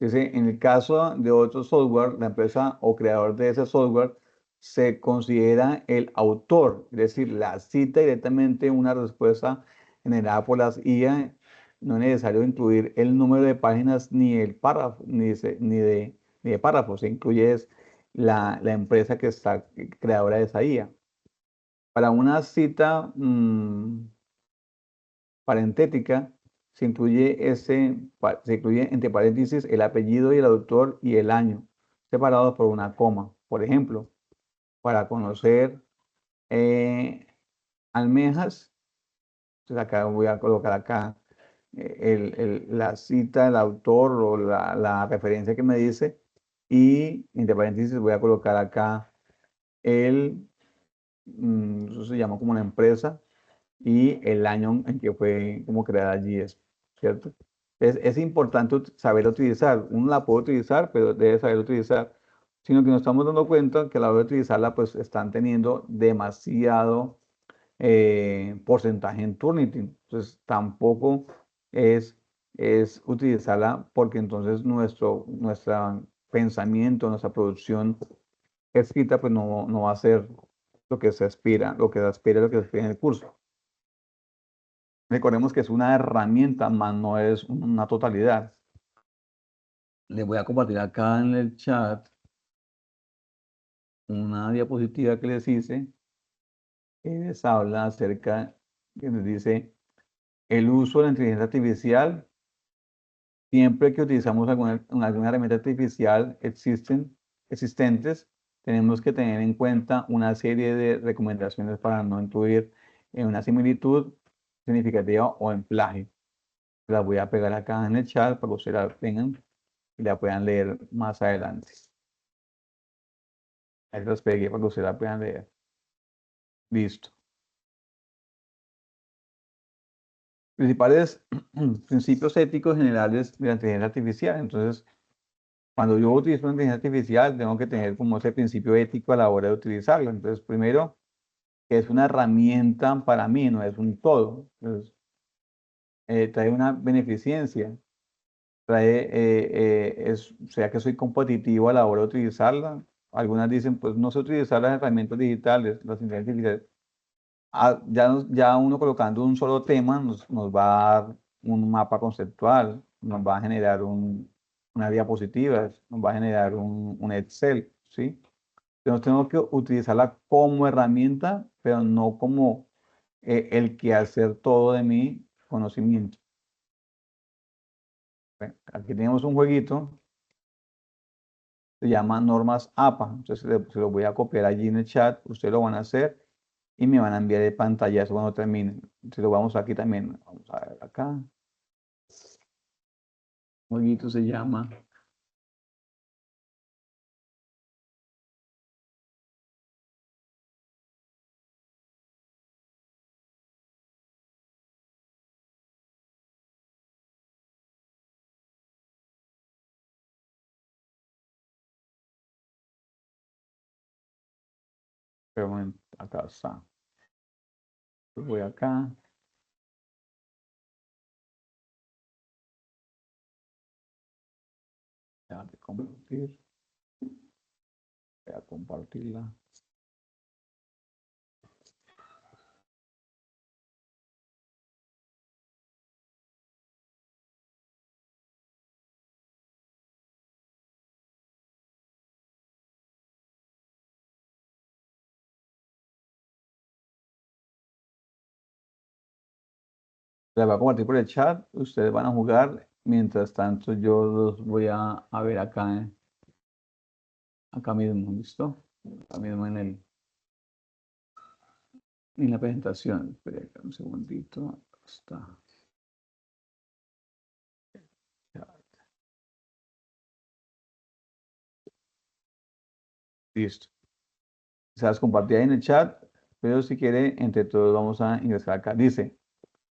Dice, en el caso de otro software, la empresa o creador de ese software se considera el autor, es decir, la cita directamente una respuesta generada por las IA. No es necesario incluir el número de páginas ni el párrafo, ni de párrafo, se incluye es la empresa que está creadora de esa IA. Para una cita parentética, se incluye entre paréntesis el apellido y el autor y el año, separados por una coma. Por ejemplo, para conocer almejas, entonces acá voy a colocar acá la cita, el autor o la referencia que me dice, y entre paréntesis voy a colocar acá eso se llama como una empresa, y el año en que fue como creada allí, ¿cierto? Es importante saber utilizar. Uno la puede utilizar, pero debe saber utilizar. Sino que nos estamos dando cuenta que a la hora de utilizarla, pues están teniendo demasiado porcentaje en Turnitin. Entonces, tampoco es utilizarla porque entonces nuestro pensamiento, nuestra producción escrita, pues no va a ser lo que se aspira, lo que se aspira en el curso. Recordemos que es una herramienta, más no es una totalidad. Les voy a compartir acá en el chat una diapositiva que les hice, que les habla acerca, que les dice el uso de la inteligencia artificial. Siempre que utilizamos alguna herramienta artificial existentes, tenemos que tener en cuenta una serie de recomendaciones para no incluir en una similitud significativa o en plagio. Las voy a pegar acá en el chat para que ustedes la tengan y la puedan leer más adelante. Ahí las pegué para que ustedes la puedan leer. Listo. Principales principios éticos generales de la inteligencia artificial. Entonces, cuando yo utilizo una inteligencia artificial, tengo que tener como ese principio ético a la hora de utilizarla. Entonces, primero, que es una herramienta para mí, no es un todo. Entonces, trae una beneficencia, sea que soy competitivo a la hora de utilizarla. Algunas dicen, pues no sé utilizar las herramientas digitales, las inteligencias artificiales. Ya uno colocando un solo tema nos va a dar un mapa conceptual, nos va a generar una diapositiva, nos va a generar un Excel, ¿sí? Entonces tenemos que utilizarla como herramienta, pero no como el que hacer todo de mi conocimiento. Bueno, aquí tenemos un jueguito, se llama normas APA, entonces se lo voy a copiar allí en el chat, ustedes lo van a hacer y me van a enviar el pantallazo cuando termine. Entonces lo vamos aquí también, vamos a ver acá. El jueguito se llama pero bueno, acá está. Voy acá. Déjame compartir. compartirla. La voy a compartir por el chat. Ustedes van a jugar. Mientras tanto, yo los voy a ver acá, acá mismo. ¿Listo? Acá mismo en la presentación. Espera acá un segundito. Está. Listo. Se las compartí ahí en el chat, pero si quiere, entre todos vamos a ingresar acá. Dice,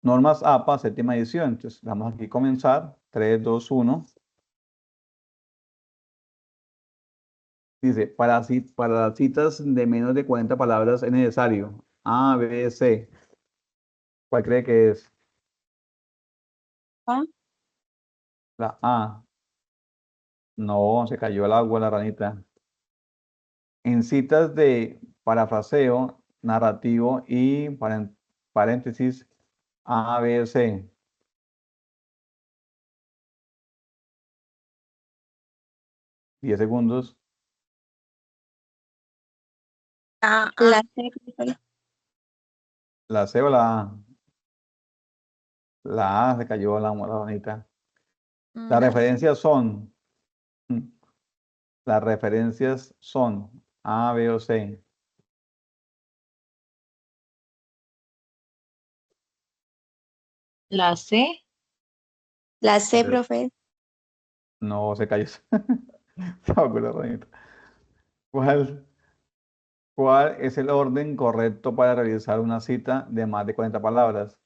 normas APA, séptima edición. Entonces, vamos aquí a comenzar. 3, 2, 1. Dice, para las citas de menos de 40 palabras es necesario. A, B, C. ¿Cuál cree que es? A. La A. No, se cayó al agua la ranita. En citas de parafraseo, narrativo y paréntesis A, B, C. ¿10 segundos? La C, profe. ¿La C o la A? La A se cayó a la ranita. Las referencias son. Las referencias son A, B o C. La C, La C, profe. No, se cayó. Se ahogó la ranita. ¿Cuál es el orden correcto para realizar una cita de más de 40 palabras?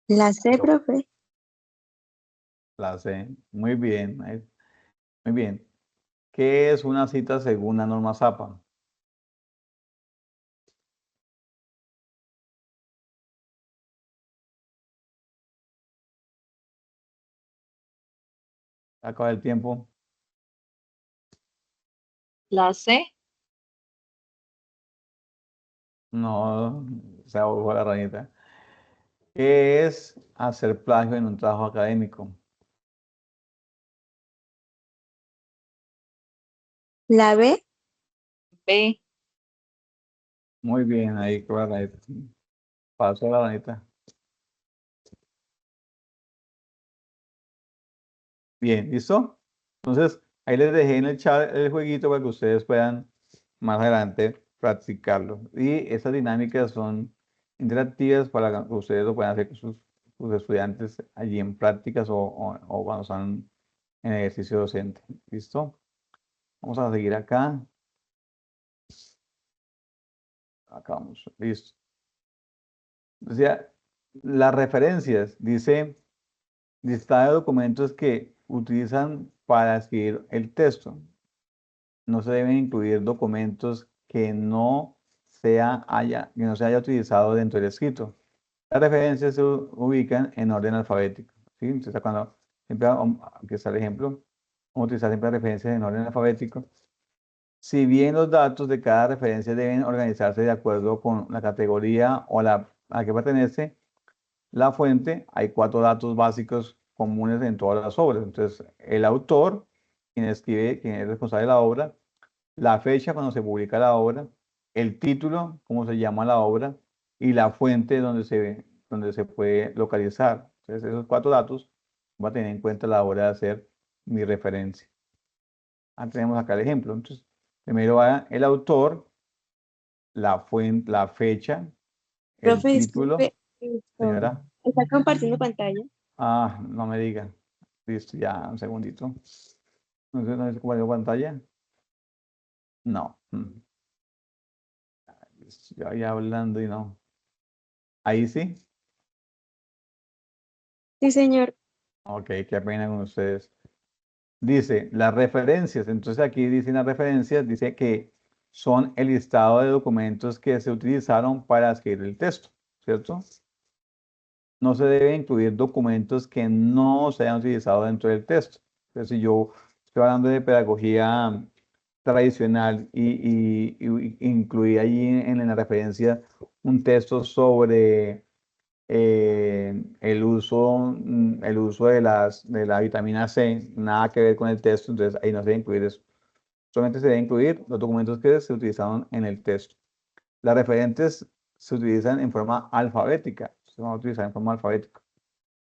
La C, profe. La C. Muy bien. Muy bien. ¿Qué es una cita según la norma ZAPA? Acaba el tiempo. la C, No, se ahogó la ranita. ¿Qué es hacer plagio en un trabajo académico? La B. B, Muy bien, ahí con la ranita. Pasó la ranita. Bien, ¿listo? Entonces, ahí les dejé en el chat el jueguito para que ustedes puedan más adelante practicarlo. Y esas dinámicas son interactivas para que ustedes lo puedan hacer con sus estudiantes allí en prácticas o cuando están en ejercicio docente. ¿Listo? Vamos a seguir acá. Acá vamos. Listo. Decía, las referencias, dice, lista de documentos que utilizan para escribir el texto. No se deben incluir documentos que no se haya utilizado dentro del escrito. Las referencias se ubican en orden alfabético. ¿Sí? Entonces, cuando siempre, aquí está el ejemplo, vamos a utilizar siempre referencias en orden alfabético. Si bien los datos de cada referencia deben organizarse de acuerdo con la categoría o a que pertenece la fuente, hay 4 datos básicos comunes en todas las obras. Entonces, el autor, quien escribe, quien es responsable de la obra, la fecha cuando se publica la obra, el título, cómo se llama la obra, y la fuente donde se puede localizar. Entonces, esos 4 datos voy a tener en cuenta a la hora de hacer mi referencia. Tenemos acá el ejemplo. Entonces, primero va el autor, la fuente, la fecha, el Profe, título. disculpe. Señora. ¿Está compartiendo pantalla? Ah, no me diga. Listo, ya, un segundito. ¿No sé cómo pantalla? No. Ya hablando y no. Ahí sí. Sí, señor. Ok, qué pena con ustedes. Dice las referencias. Entonces aquí dicen las referencias, dice que son el listado de documentos que se utilizaron para escribir el texto, ¿cierto? no se debe incluir documentos que no se hayan utilizado dentro del texto. Entonces, si yo estoy hablando de pedagogía tradicional y incluir allí en la referencia un texto sobre el uso de la vitamina C, nada que ver con el texto, entonces ahí no se debe incluir eso. Solamente se debe incluir los documentos que se utilizaron en el texto. Las referentes se utilizan en forma alfabética, se van a utilizar en forma alfabética.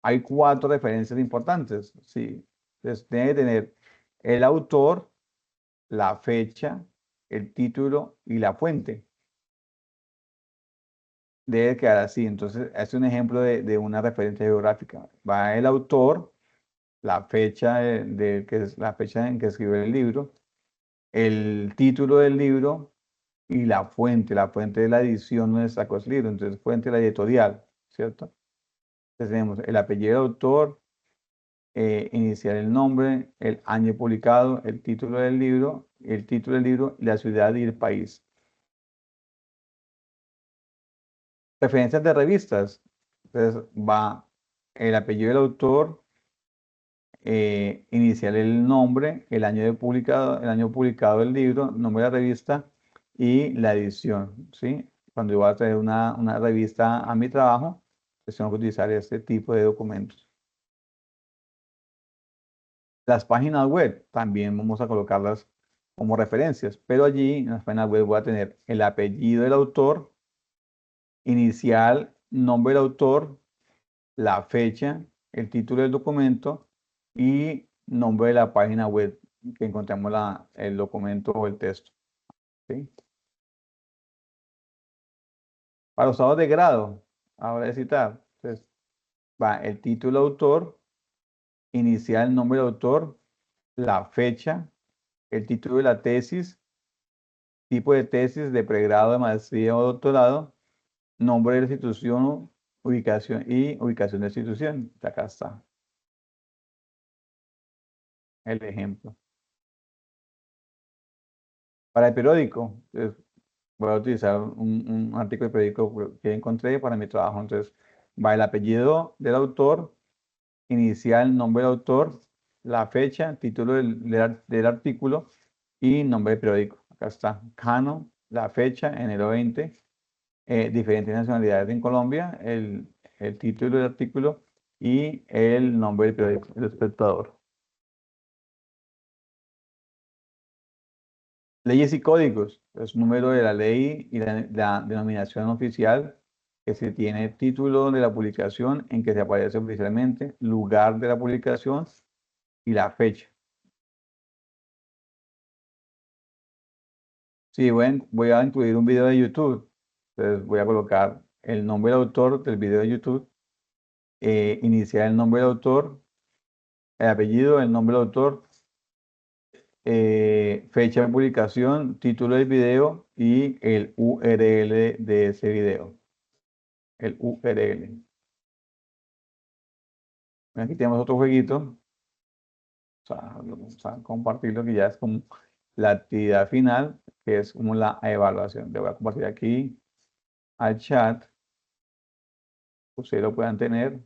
Hay 4 referencias importantes, sí. Entonces, tiene que tener el autor, la fecha, el título y la fuente. Debe quedar así. Entonces, es un ejemplo de una referencia geográfica. Va el autor, la fecha que es la fecha en que escribió el libro, el título del libro y la fuente de la edición donde sacó ese libro. Entonces, fuente de la editorial, ¿cierto? Entonces, tenemos el apellido del autor, iniciar el nombre, el año publicado, el título del libro, la ciudad y el país. Referencias de revistas. Entonces va el apellido del autor, iniciar el nombre, el año publicado del libro, nombre de la revista y la edición, ¿sí? Cuando yo voy a traer una revista a mi trabajo, pues tengo que utilizar este tipo de documentos. Las páginas web también vamos a colocarlas como referencias, pero allí en las páginas web voy a tener el apellido del autor, inicial, nombre del autor, la fecha, el título del documento y nombre de la página web que encontramos el documento o el texto. ¿Sí? Para los estados de grado, ahora de citar, entonces, va el título del autor, inicial, nombre del autor, la fecha, el título de la tesis, tipo de tesis de pregrado, de maestría o doctorado, nombre de la institución, ubicación y ubicación de la institución. Acá está el ejemplo. Para el periódico, voy a utilizar un artículo de periódico que encontré para mi trabajo. Entonces, va el apellido del autor, inicial, nombre del autor, la fecha, título del artículo y nombre del periódico. Acá está, Cano, la fecha, enero 20, diferentes nacionalidades en Colombia, el título del artículo y el nombre del periódico, El Espectador. Leyes y códigos, es número de la ley y la denominación oficial que se tiene, título de la publicación en que se aparece oficialmente, lugar de la publicación y la fecha. Sí, bueno, voy a incluir un video de YouTube. Entonces voy a colocar el nombre del autor del video de YouTube, iniciar el nombre del autor, el apellido, el nombre del autor, fecha de publicación, título del video y el URL de ese video. El URL. Aquí tenemos otro jueguito. Vamos a compartirlo que ya es como la actividad final, que es como la evaluación. Le voy a compartir aquí al chat. Ustedes lo puedan tener.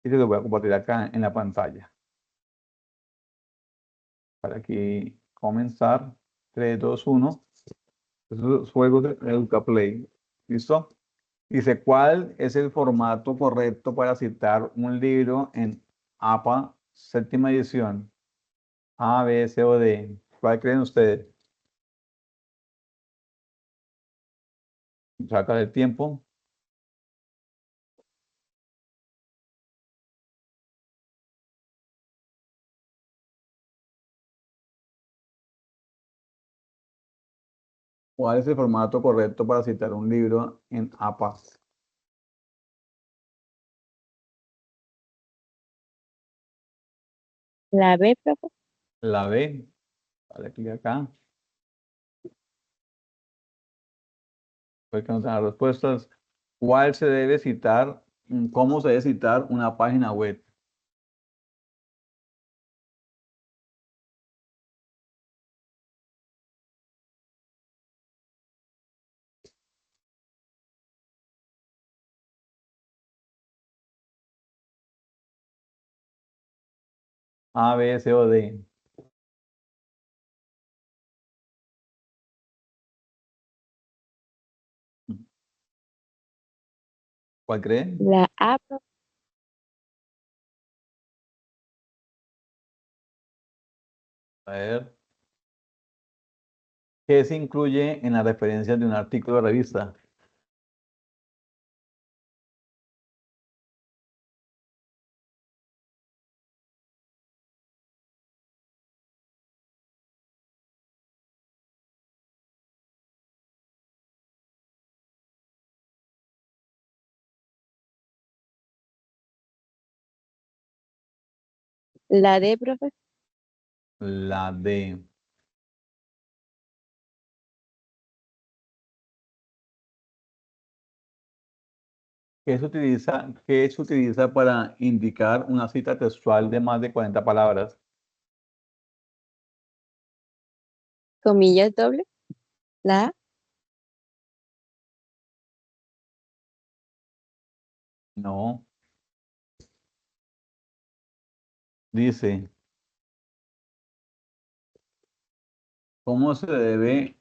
Y se lo voy a compartir acá en la pantalla. Para aquí comenzar. 3, 2, 1. Esos juegos de EducaPlay. ¿Listo? Dice, ¿cuál es el formato correcto para citar un libro en APA séptima edición? A, B, C o D. ¿Cuál creen ustedes? Saca el tiempo. ¿Cuál es el formato correcto para citar un libro en APA? La B, profe. La B. Dale clic acá. Voy a las respuestas. ¿Cuál se debe citar? ¿Cómo se debe citar una página web? A, B, C o D. ¿Cuál creen? La A, profe. A ver. ¿Qué se incluye en las referencias de un artículo de revista? La D, profe. La D. ¿Qué se utiliza para indicar una cita textual de más de 40 palabras? Comillas doble. La A. No. Dice, ¿cómo se debe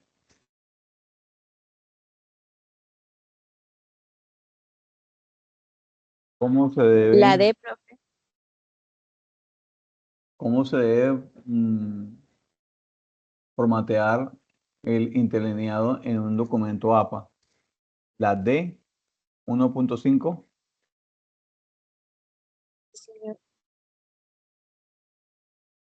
cómo se La debe D, profe. cómo se debe formatear el interlineado en un documento APA? La D 1.5. Señor.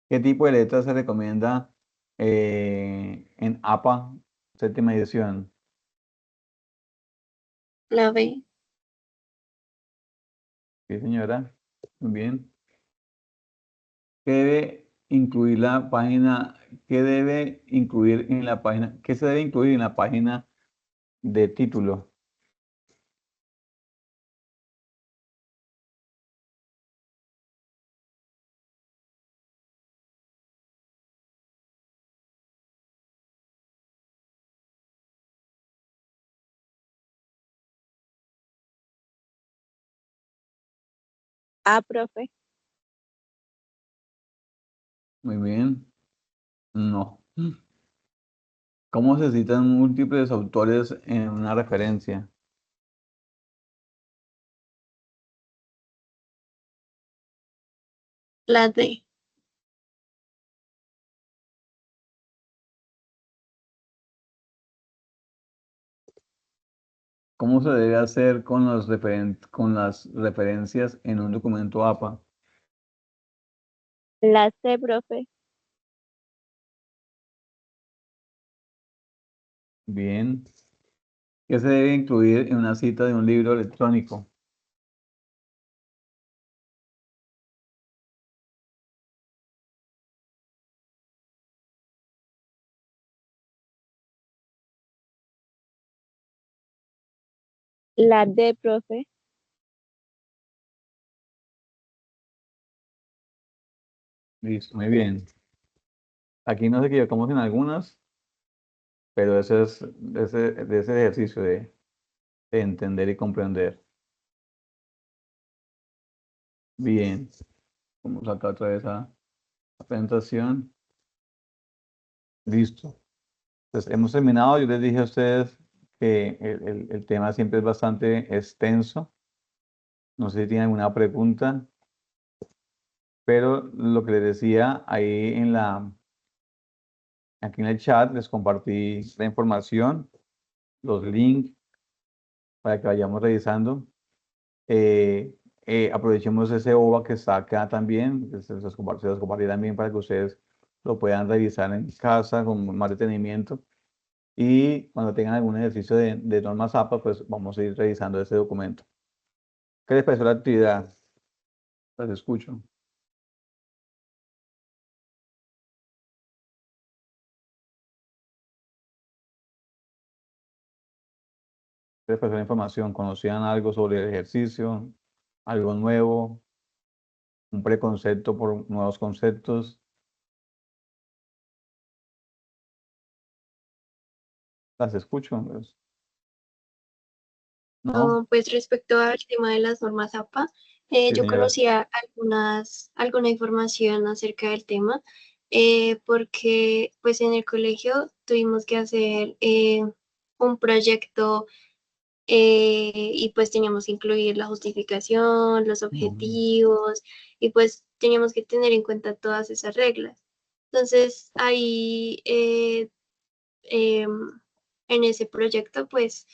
¿Qué tipo de letra se recomienda en APA séptima edición? La B. Sí, señora. Muy bien. ¿Qué debe incluir la página? ¿Qué debe incluir en la página? ¿Qué se debe incluir en la página de título? A, profe. Muy bien. No. ¿Cómo se citan múltiples autores en una referencia? La D. ¿Cómo se debe hacer con con las referencias en un documento APA? La C, profe. Bien. ¿Qué se debe incluir en una cita de un libro electrónico? La D, profe. Listo, muy bien. Aquí nos equivocamos en algunas, pero ese es de ese ejercicio de entender y comprender. Bien. Vamos acá otra vez a la presentación. Listo. Entonces, hemos terminado. Yo les dije a ustedes que el tema siempre es bastante extenso. No sé si tienen alguna pregunta, pero lo que les decía ahí aquí en el chat, les compartí la información, los links para que vayamos revisando. Aprovechemos ese OVA que está acá también, que se los compartí también para que ustedes lo puedan revisar en casa con más detenimiento. Y cuando tengan algún ejercicio de normas APA, pues vamos a ir revisando ese documento. ¿Qué les pareció la actividad? Las escucho. ¿Qué les pareció la información? ¿Conocían algo sobre el ejercicio? ¿Algo nuevo? ¿Un preconcepto por nuevos conceptos? Las escucho. Pues. ¿No? No, pues respecto al tema de las normas APA, Sí, Yo señora. conocía alguna información acerca del tema, porque pues en el colegio tuvimos que hacer un proyecto, y pues teníamos que incluir la justificación, los objetivos, y pues teníamos que tener en cuenta todas esas reglas. Entonces ahí en ese proyecto pues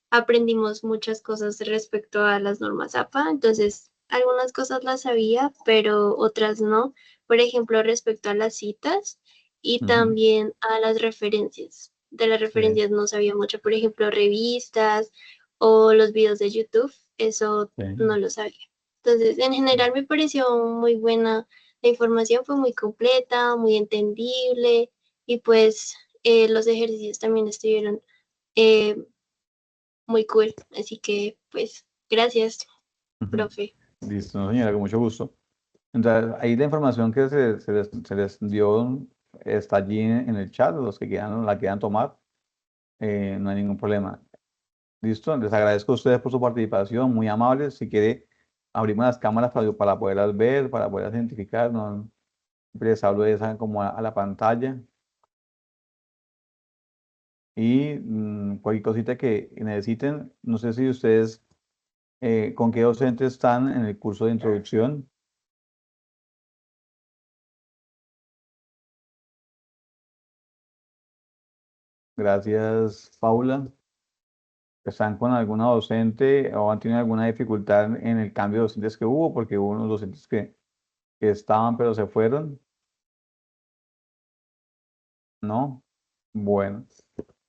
aprendimos muchas cosas respecto a las normas APA. Entonces algunas cosas las sabía, pero otras no. Por ejemplo, respecto a las citas y Ujú, también a las referencias. De las sí, referencias no sabía mucho, por ejemplo, revistas o los videos de YouTube, eso sí. no lo sabía. Entonces, en general me pareció muy buena la información, fue muy completa, muy entendible, y pues los ejercicios también estuvieron eh, muy cool. Así que, pues, gracias, Ujú. profe. Listo, no, señora, con mucho gusto. Entonces, ahí la información que se les dio está allí en el chat, los que la quieran tomar, no hay ningún problema. Listo, les agradezco a ustedes por su participación, muy amables. Si quiere, abrimos las cámaras para poderlas ver, para poderlas identificar. No, siempre les hablo de esa como a la pantalla. Y cualquier cosita que necesiten, no sé si ustedes, con qué docente están en el curso de introducción. Gracias, Paula. ¿Están con alguna docente o han tenido alguna dificultad en el cambio de docentes que hubo? Porque hubo unos docentes que estaban pero se fueron, ¿no? Bueno,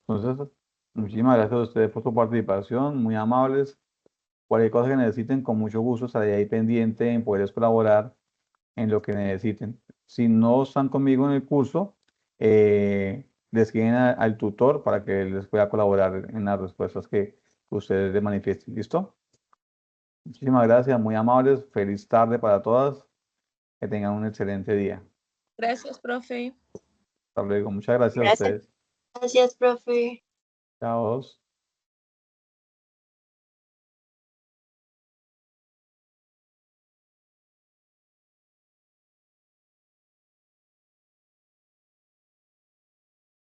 entonces, muchísimas gracias a ustedes por su participación, muy amables. Cualquier cosa que necesiten, con mucho gusto estaré ahí pendiente en poderles colaborar en lo que necesiten. Si no están conmigo en el curso, les escriben al tutor para que les pueda colaborar en las respuestas que ustedes le manifiesten. ¿Listo? Muchísimas gracias, muy amables. Feliz tarde para todas. Que tengan un excelente día. Gracias, profe. Hasta luego. Muchas gracias a Gracias. ustedes. Gracias, profe. Chao.